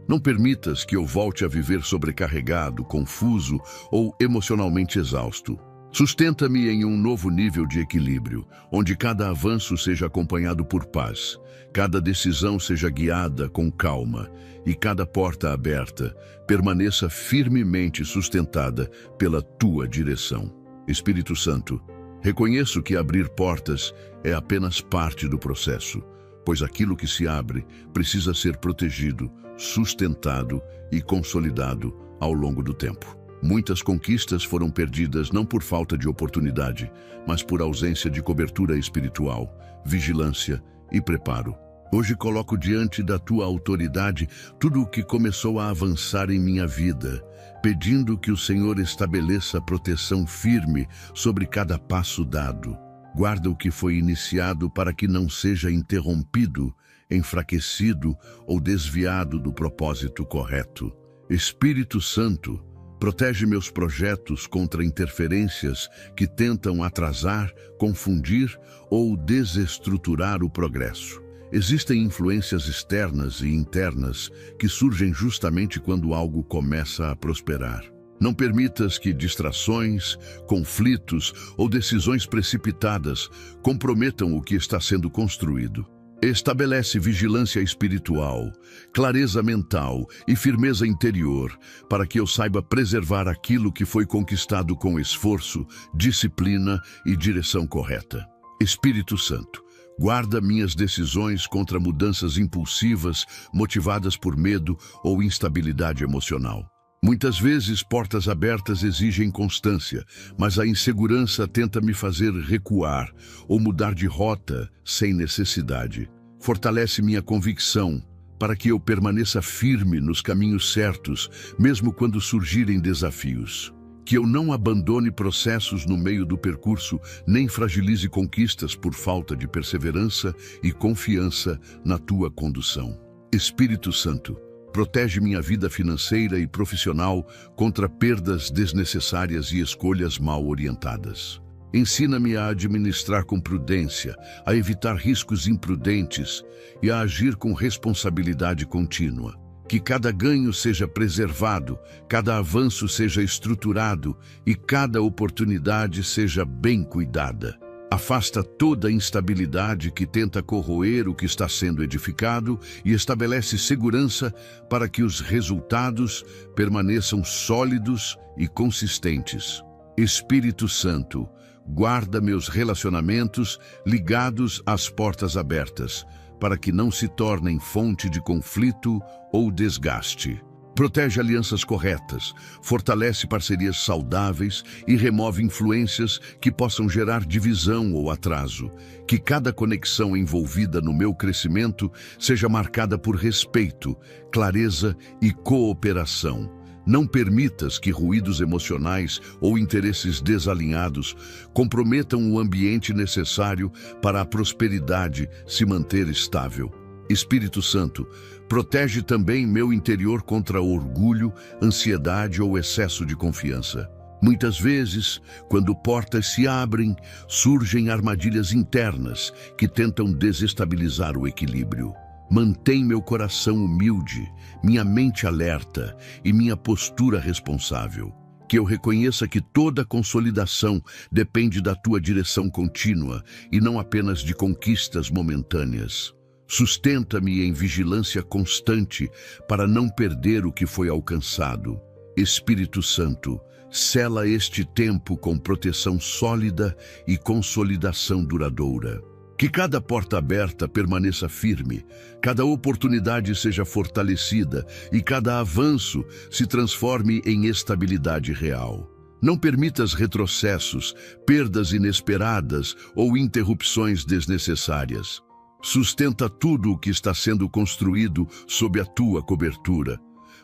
Não permitas que eu volte a viver sobrecarregado, confuso ou emocionalmente exausto. Sustenta-me em um novo nível de equilíbrio, onde cada avanço seja acompanhado por paz, cada decisão seja guiada com calma e cada porta aberta permaneça firmemente sustentada pela tua direção. Espírito Santo, reconheço que abrir portas é apenas parte do processo, pois aquilo que se abre precisa ser protegido, sustentado e consolidado ao longo do tempo. Muitas conquistas foram perdidas não por falta de oportunidade, mas por ausência de cobertura espiritual, vigilância e preparo. Hoje coloco diante da tua autoridade tudo o que começou a avançar em minha vida, pedindo que o Senhor estabeleça proteção firme sobre cada passo dado. Guarda o que foi iniciado para que não seja interrompido, enfraquecido ou desviado do propósito correto. Espírito Santo, protege meus projetos contra interferências que tentam atrasar, confundir ou desestruturar o progresso. Existem influências externas e internas que surgem justamente quando algo começa a prosperar. Não permitas que distrações, conflitos ou decisões precipitadas comprometam o que está sendo construído. Estabelece vigilância espiritual, clareza mental e firmeza interior para que eu saiba preservar aquilo que foi conquistado com esforço, disciplina e direção correta. Espírito Santo, guarda minhas decisões contra mudanças impulsivas motivadas por medo ou instabilidade emocional. Muitas vezes, portas abertas exigem constância, mas a insegurança tenta me fazer recuar ou mudar de rota sem necessidade. Fortalece minha convicção para que eu permaneça firme nos caminhos certos, mesmo quando surgirem desafios. Que eu não abandone processos no meio do percurso, nem fragilize conquistas por falta de perseverança e confiança na tua condução. Espírito Santo, protege minha vida financeira e profissional contra perdas desnecessárias e escolhas mal orientadas. Ensina-me a administrar com prudência, a evitar riscos imprudentes e a agir com responsabilidade contínua. Que cada ganho seja preservado, cada avanço seja estruturado e cada oportunidade seja bem cuidada. Afasta toda instabilidade que tenta corroer o que está sendo edificado e estabelece segurança para que os resultados permaneçam sólidos e consistentes. Espírito Santo, guarda meus relacionamentos ligados às portas abertas, para que não se tornem fonte de conflito ou desgaste. Protege alianças corretas, fortalece parcerias saudáveis e remove influências que possam gerar divisão ou atraso. Que cada conexão envolvida no meu crescimento seja marcada por respeito, clareza e cooperação. Não permitas que ruídos emocionais ou interesses desalinhados comprometam o ambiente necessário para a prosperidade se manter estável. Espírito Santo, protege também meu interior contra orgulho, ansiedade ou excesso de confiança. Muitas vezes, quando portas se abrem, surgem armadilhas internas que tentam desestabilizar o equilíbrio. Mantém meu coração humilde, minha mente alerta e minha postura responsável. Que eu reconheça que toda consolidação depende da tua direção contínua e não apenas de conquistas momentâneas. Sustenta-me em vigilância constante para não perder o que foi alcançado. Espírito Santo, sela este tempo com proteção sólida e consolidação duradoura. Que cada porta aberta permaneça firme, cada oportunidade seja fortalecida e cada avanço se transforme em estabilidade real. Não permitas retrocessos, perdas inesperadas ou interrupções desnecessárias. Sustenta tudo o que está sendo construído sob a tua cobertura,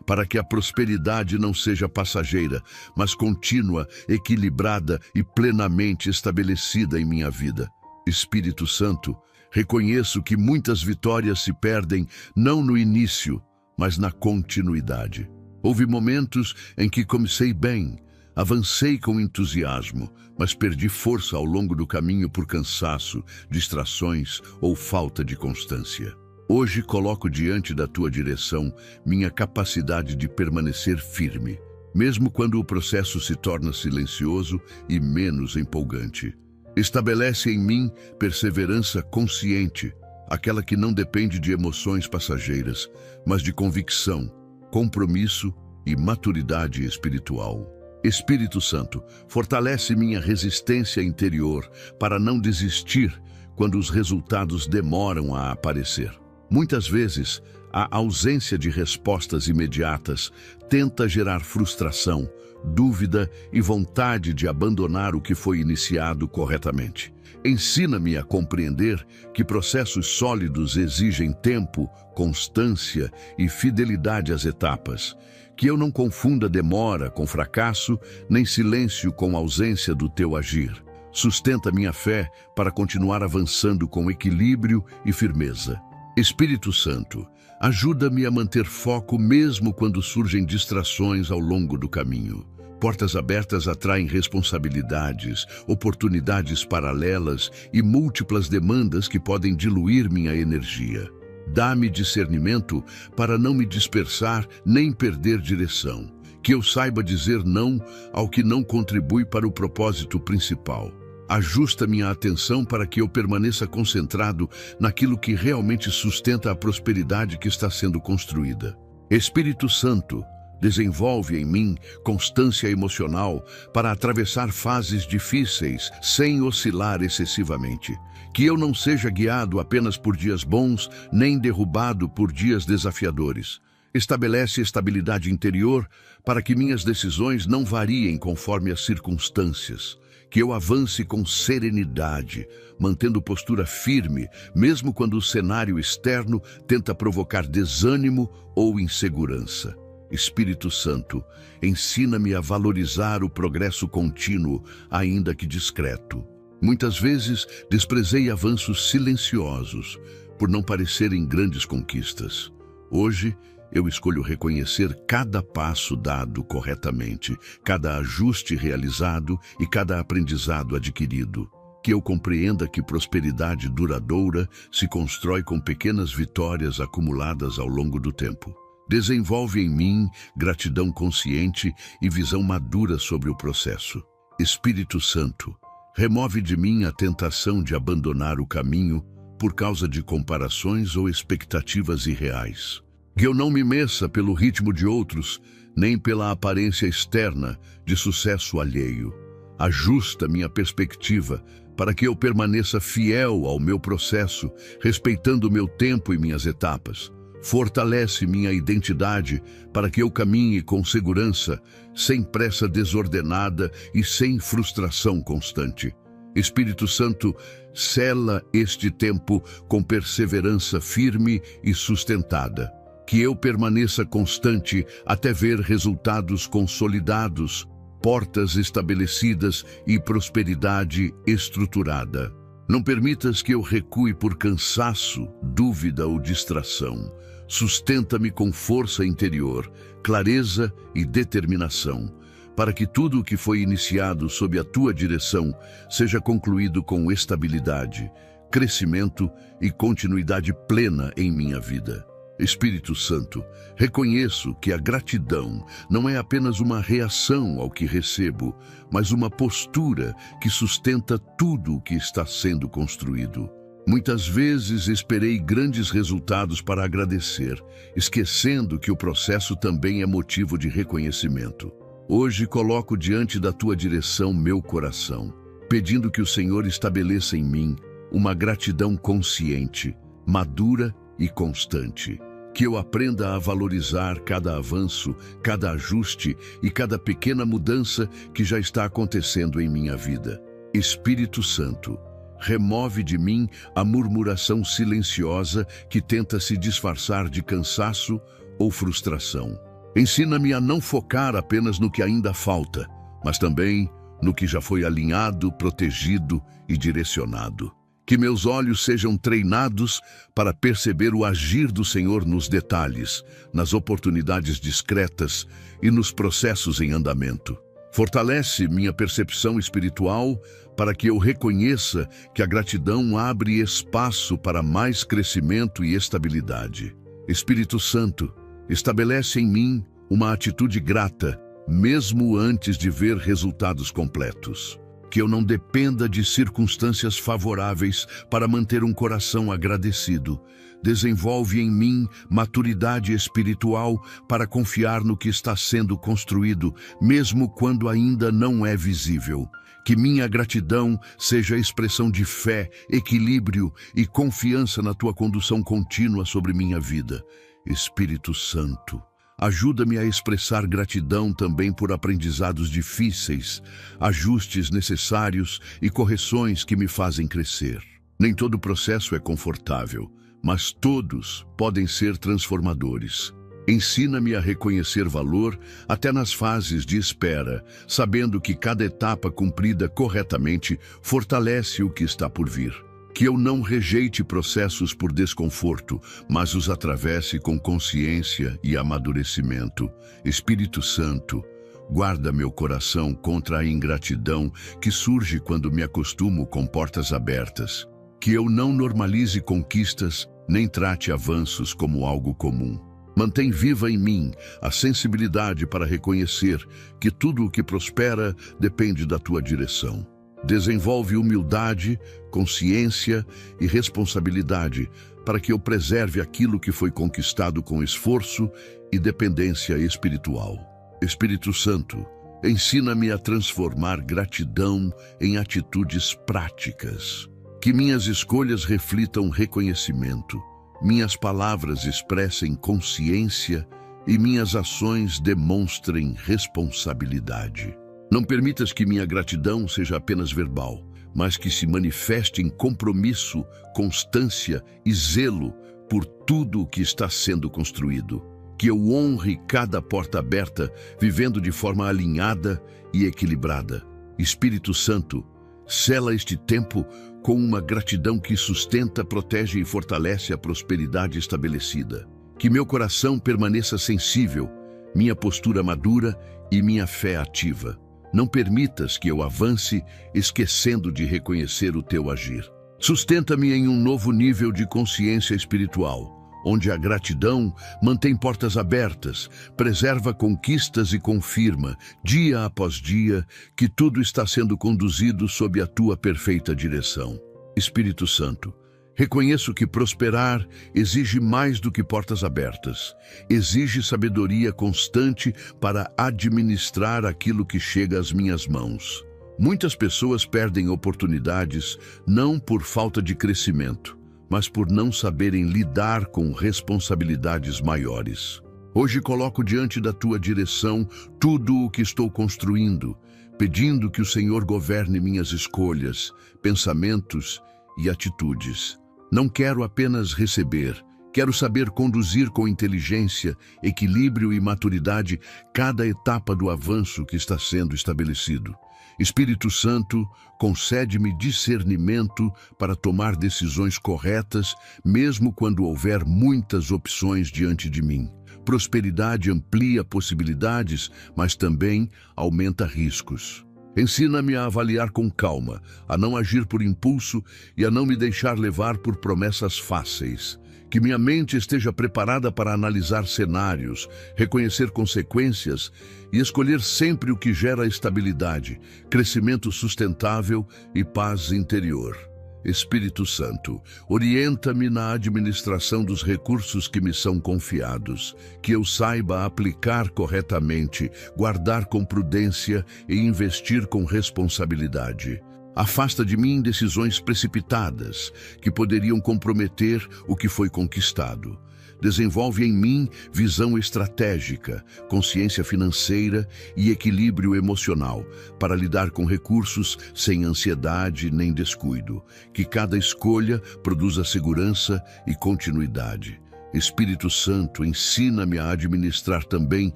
para que a prosperidade não seja passageira, mas contínua, equilibrada e plenamente estabelecida em minha vida. Espírito Santo, reconheço que muitas vitórias se perdem não no início, mas na continuidade. Houve momentos em que comecei bem, Avancei com entusiasmo, mas perdi força ao longo do caminho por cansaço, distrações ou falta de constância. Hoje coloco diante da tua direção minha capacidade de permanecer firme, mesmo quando o processo se torna silencioso e menos empolgante. Estabelece em mim perseverança consciente, aquela que não depende de emoções passageiras, mas de convicção, compromisso e maturidade espiritual. Espírito Santo, fortalece minha resistência interior para não desistir quando os resultados demoram a aparecer. Muitas vezes, a ausência de respostas imediatas tenta gerar frustração, dúvida e vontade de abandonar o que foi iniciado corretamente. Ensina-me a compreender que processos sólidos exigem tempo, constância e fidelidade às etapas, que eu não confunda demora com fracasso, nem silêncio com ausência do teu agir. Sustenta minha fé para continuar avançando com equilíbrio e firmeza. Espírito Santo, ajuda-me a manter foco mesmo quando surgem distrações ao longo do caminho. Portas abertas atraem responsabilidades, oportunidades paralelas e múltiplas demandas que podem diluir minha energia. Dá-me discernimento para não me dispersar nem perder direção. Que eu saiba dizer não ao que não contribui para o propósito principal. Ajusta minha atenção para que eu permaneça concentrado naquilo que realmente sustenta a prosperidade que está sendo construída. Espírito Santo, desenvolve em mim constância emocional para atravessar fases difíceis sem oscilar excessivamente. Que eu não seja guiado apenas por dias bons, nem derrubado por dias desafiadores. Estabelece estabilidade interior para que minhas decisões não variem conforme as circunstâncias. Que eu avance com serenidade, mantendo postura firme, mesmo quando o cenário externo tenta provocar desânimo ou insegurança. Espírito Santo, ensina-me a valorizar o progresso contínuo, ainda que discreto. Muitas vezes desprezei avanços silenciosos, por não parecerem grandes conquistas. Hoje, eu escolho reconhecer cada passo dado corretamente, cada ajuste realizado e cada aprendizado adquirido. Que eu compreenda que prosperidade duradoura se constrói com pequenas vitórias acumuladas ao longo do tempo. Desenvolve em mim gratidão consciente e visão madura sobre o processo. Espírito Santo, remove de mim a tentação de abandonar o caminho por causa de comparações ou expectativas irreais. Que eu não me meça pelo ritmo de outros, nem pela aparência externa de sucesso alheio. Ajusta minha perspectiva para que eu permaneça fiel ao meu processo, respeitando meu tempo e minhas etapas. Fortalece minha identidade para que eu caminhe com segurança, sem pressa desordenada e sem frustração constante. Espírito Santo, sela este tempo com perseverança firme e sustentada. Que eu permaneça constante até ver resultados consolidados, portas estabelecidas e prosperidade estruturada. Não permitas que eu recue por cansaço, dúvida ou distração. Sustenta-me com força interior, clareza e determinação, para que tudo o que foi iniciado sob a tua direção seja concluído com estabilidade, crescimento e continuidade plena em minha vida. Espírito Santo, reconheço que a gratidão não é apenas uma reação ao que recebo, mas uma postura que sustenta tudo o que está sendo construído. Muitas vezes esperei grandes resultados para agradecer, esquecendo que o processo também é motivo de reconhecimento. Hoje coloco diante da tua direção meu coração, pedindo que o Senhor estabeleça em mim uma gratidão consciente, madura e constante. Que eu aprenda a valorizar cada avanço, cada ajuste e cada pequena mudança que já está acontecendo em minha vida. Espírito Santo, remove de mim a murmuração silenciosa que tenta se disfarçar de cansaço ou frustração. Ensina-me a não focar apenas no que ainda falta, mas também no que já foi alinhado, protegido e direcionado. Que meus olhos sejam treinados para perceber o agir do Senhor nos detalhes, nas oportunidades discretas e nos processos em andamento. Fortalece minha percepção espiritual para que eu reconheça que a gratidão abre espaço para mais crescimento e estabilidade. Espírito Santo, estabelece em mim uma atitude grata, mesmo antes de ver resultados completos. Que eu não dependa de circunstâncias favoráveis para manter um coração agradecido. Desenvolve em mim maturidade espiritual para confiar no que está sendo construído, mesmo quando ainda não é visível. Que minha gratidão seja a expressão de fé, equilíbrio e confiança na tua condução contínua sobre minha vida. Espírito Santo, ajuda-me a expressar gratidão também por aprendizados difíceis, ajustes necessários e correções que me fazem crescer. Nem todo processo é confortável, mas todos podem ser transformadores. Ensina-me a reconhecer valor até nas fases de espera, sabendo que cada etapa cumprida corretamente fortalece o que está por vir. Que eu não rejeite processos por desconforto, mas os atravesse com consciência e amadurecimento. Espírito Santo, guarda meu coração contra a ingratidão que surge quando me acostumo com portas abertas. Que eu não normalize conquistas, nem trate avanços como algo comum. Mantém viva em mim a sensibilidade para reconhecer que tudo o que prospera depende da tua direção. Desenvolve humildade, consciência e responsabilidade para que eu preserve aquilo que foi conquistado com esforço e dependência espiritual. Espírito Santo, ensina-me a transformar gratidão em atitudes práticas. Que minhas escolhas reflitam reconhecimento, minhas palavras expressem consciência e minhas ações demonstrem responsabilidade. Não permitas que minha gratidão seja apenas verbal, mas que se manifeste em compromisso, constância e zelo por tudo o que está sendo construído. Que eu honre cada porta aberta, vivendo de forma alinhada e equilibrada. Espírito Santo, sela este tempo com uma gratidão que sustenta, protege e fortalece a prosperidade estabelecida. Que meu coração permaneça sensível, minha postura madura e minha fé ativa. Não permitas que eu avance esquecendo de reconhecer o teu agir. Sustenta-me em um novo nível de consciência espiritual, onde a gratidão mantém portas abertas, preserva conquistas e confirma, dia após dia, que tudo está sendo conduzido sob a tua perfeita direção. Espírito Santo, reconheço que prosperar exige mais do que portas abertas. Exige sabedoria constante para administrar aquilo que chega às minhas mãos. Muitas pessoas perdem oportunidades não por falta de crescimento, mas por não saberem lidar com responsabilidades maiores. Hoje coloco diante da tua direção tudo o que estou construindo, pedindo que o Senhor governe minhas escolhas, pensamentos e atitudes. Não quero apenas receber, quero saber conduzir com inteligência, equilíbrio e maturidade cada etapa do avanço que está sendo estabelecido. Espírito Santo, concede-me discernimento para tomar decisões corretas, mesmo quando houver muitas opções diante de mim. Prosperidade amplia possibilidades, mas também aumenta riscos. Ensina-me a avaliar com calma, a não agir por impulso e a não me deixar levar por promessas fáceis. Que minha mente esteja preparada para analisar cenários, reconhecer consequências e escolher sempre o que gera estabilidade, crescimento sustentável e paz interior. Espírito Santo, orienta-me na administração dos recursos que me são confiados, que eu saiba aplicar corretamente, guardar com prudência e investir com responsabilidade. Afasta de mim decisões precipitadas que poderiam comprometer o que foi conquistado. Desenvolve em mim visão estratégica, consciência financeira e equilíbrio emocional para lidar com recursos sem ansiedade nem descuido. Que cada escolha produza segurança e continuidade. Espírito Santo, ensina-me a administrar também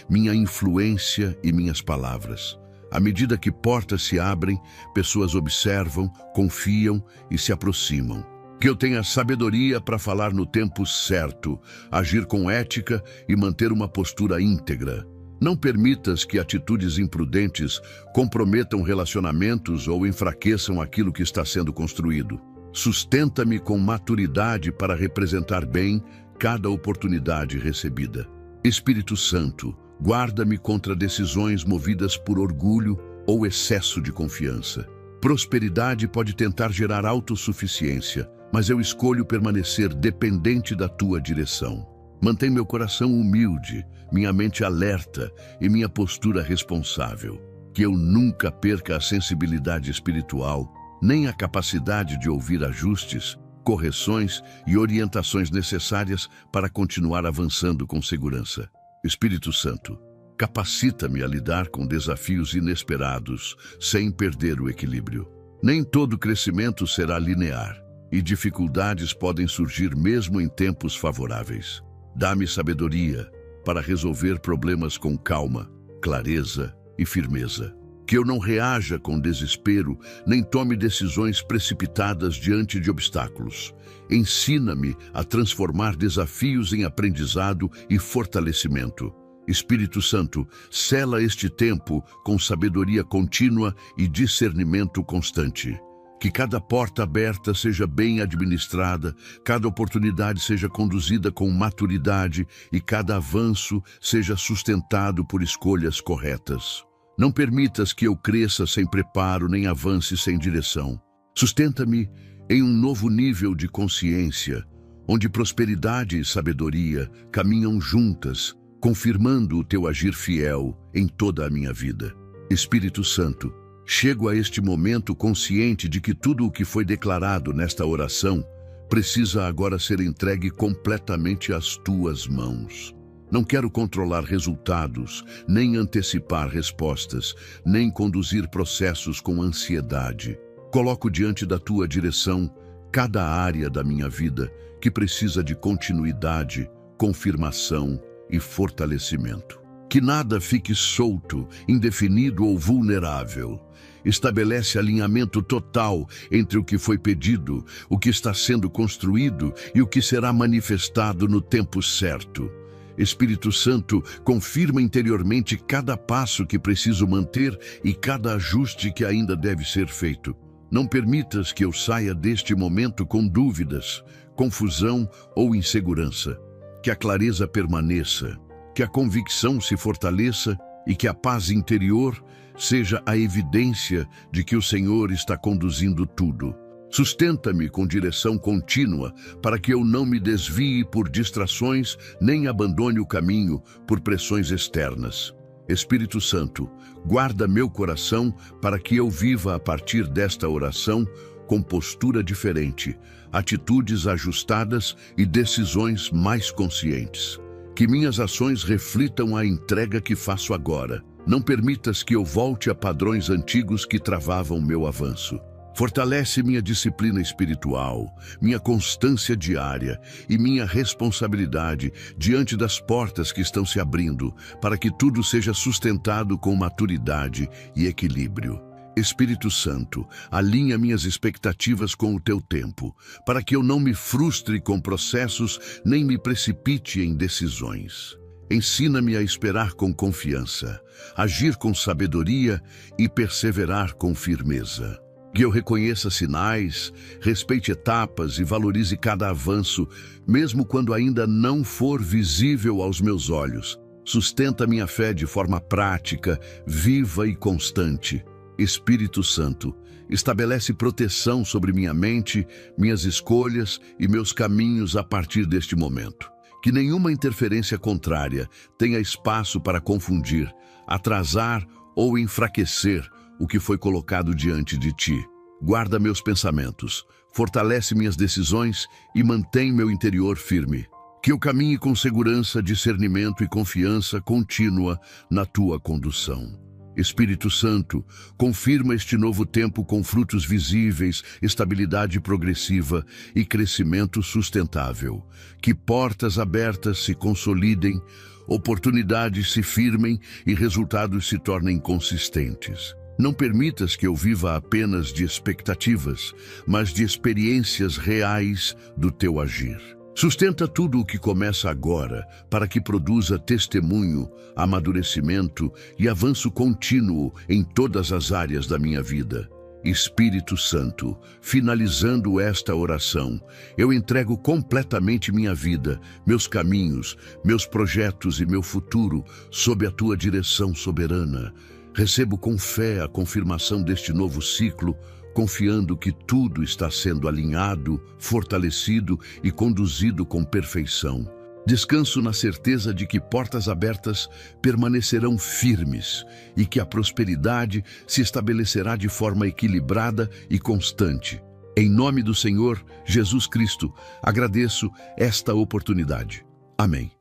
minha influência e minhas palavras. À medida que portas se abrem, pessoas observam, confiam e se aproximam. Que eu tenha sabedoria para falar no tempo certo, agir com ética e manter uma postura íntegra. Não permitas que atitudes imprudentes comprometam relacionamentos ou enfraqueçam aquilo que está sendo construído. Sustenta-me com maturidade para representar bem cada oportunidade recebida. Espírito Santo, guarda-me contra decisões movidas por orgulho ou excesso de confiança. Prosperidade pode tentar gerar autossuficiência, mas eu escolho permanecer dependente da tua direção. Mantém meu coração humilde, minha mente alerta e minha postura responsável. Que eu nunca perca a sensibilidade espiritual, nem a capacidade de ouvir ajustes, correções e orientações necessárias para continuar avançando com segurança. Espírito Santo, capacita-me a lidar com desafios inesperados, sem perder o equilíbrio. Nem todo crescimento será linear, e dificuldades podem surgir mesmo em tempos favoráveis. Dá-me sabedoria para resolver problemas com calma, clareza e firmeza. Que eu não reaja com desespero, nem tome decisões precipitadas diante de obstáculos. Ensina-me a transformar desafios em aprendizado e fortalecimento. Espírito Santo, sela este tempo com sabedoria contínua e discernimento constante. Que cada porta aberta seja bem administrada, cada oportunidade seja conduzida com maturidade e cada avanço seja sustentado por escolhas corretas. Não permitas que eu cresça sem preparo nem avance sem direção. Sustenta-me em um novo nível de consciência, onde prosperidade e sabedoria caminham juntas, confirmando o teu agir fiel em toda a minha vida. Espírito Santo, chego a este momento consciente de que tudo o que foi declarado nesta oração precisa agora ser entregue completamente às tuas mãos. Não quero controlar resultados, nem antecipar respostas, nem conduzir processos com ansiedade. Coloco diante da tua direção cada área da minha vida que precisa de continuidade, confirmação e fortalecimento. Que nada fique solto, indefinido ou vulnerável. Estabelece alinhamento total entre o que foi pedido, o que está sendo construído e o que será manifestado no tempo certo. Espírito Santo, confirma interiormente cada passo que preciso manter e cada ajuste que ainda deve ser feito. Não permitas que eu saia deste momento com dúvidas, confusão ou insegurança. Que a clareza permaneça, que a convicção se fortaleça e que a paz interior seja a evidência de que o Senhor está conduzindo tudo. Sustenta-me com direção contínua para que eu não me desvie por distrações nem abandone o caminho por pressões externas. Espírito Santo, guarda meu coração para que eu viva a partir desta oração com postura diferente, atitudes ajustadas e decisões mais conscientes. Que minhas ações reflitam a entrega que faço agora. Não permitas que eu volte a padrões antigos que travavam meu avanço. Fortalece minha disciplina espiritual, minha constância diária e minha responsabilidade diante das portas que estão se abrindo, para que tudo seja sustentado com maturidade e equilíbrio. Espírito Santo, alinha minhas expectativas com o teu tempo, para que eu não me frustre com processos nem me precipite em decisões. Ensina-me a esperar com confiança, agir com sabedoria e perseverar com firmeza. Que eu reconheça sinais, respeite etapas e valorize cada avanço, mesmo quando ainda não for visível aos meus olhos. Sustenta minha fé de forma prática, viva e constante. Espírito Santo, estabelece proteção sobre minha mente, minhas escolhas e meus caminhos a partir deste momento. Que nenhuma interferência contrária tenha espaço para confundir, atrasar ou enfraquecer o que foi colocado diante de ti. Guarda meus pensamentos, fortalece minhas decisões e mantém meu interior firme. Que eu caminhe com segurança, discernimento e confiança contínua na tua condução. Espírito Santo, confirma este novo tempo com frutos visíveis, estabilidade progressiva e crescimento sustentável. Que portas abertas se consolidem, oportunidades se firmem e resultados se tornem consistentes. Não permitas que eu viva apenas de expectativas, mas de experiências reais do teu agir. Sustenta tudo o que começa agora, para que produza testemunho, amadurecimento e avanço contínuo em todas as áreas da minha vida. Espírito Santo, finalizando esta oração, eu entrego completamente minha vida, meus caminhos, meus projetos e meu futuro sob a tua direção soberana. Recebo com fé a confirmação deste novo ciclo, confiando que tudo está sendo alinhado, fortalecido e conduzido com perfeição. Descanso na certeza de que portas abertas permanecerão firmes e que a prosperidade se estabelecerá de forma equilibrada e constante. Em nome do Senhor Jesus Cristo, agradeço esta oportunidade. Amém.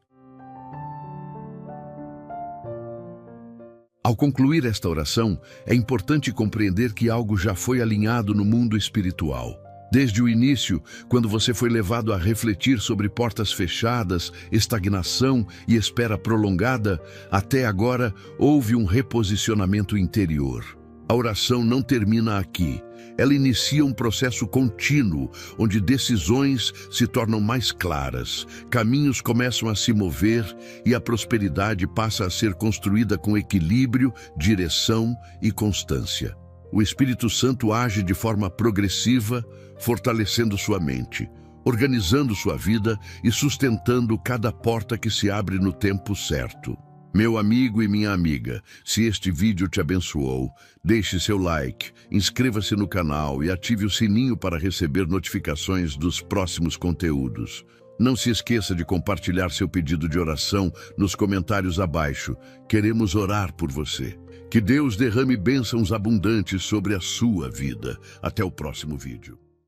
Ao concluir esta oração, é importante compreender que algo já foi alinhado no mundo espiritual. Desde o início, quando você foi levado a refletir sobre portas fechadas, estagnação e espera prolongada, até agora houve um reposicionamento interior. A oração não termina aqui. Ela inicia um processo contínuo, onde decisões se tornam mais claras, caminhos começam a se mover e a prosperidade passa a ser construída com equilíbrio, direção e constância. O Espírito Santo age de forma progressiva, fortalecendo sua mente, organizando sua vida e sustentando cada porta que se abre no tempo certo. Meu amigo e minha amiga, se este vídeo te abençoou, deixe seu like, inscreva-se no canal e ative o sininho para receber notificações dos próximos conteúdos. Não se esqueça de compartilhar seu pedido de oração nos comentários abaixo. Queremos orar por você. Que Deus derrame bênçãos abundantes sobre a sua vida. Até o próximo vídeo.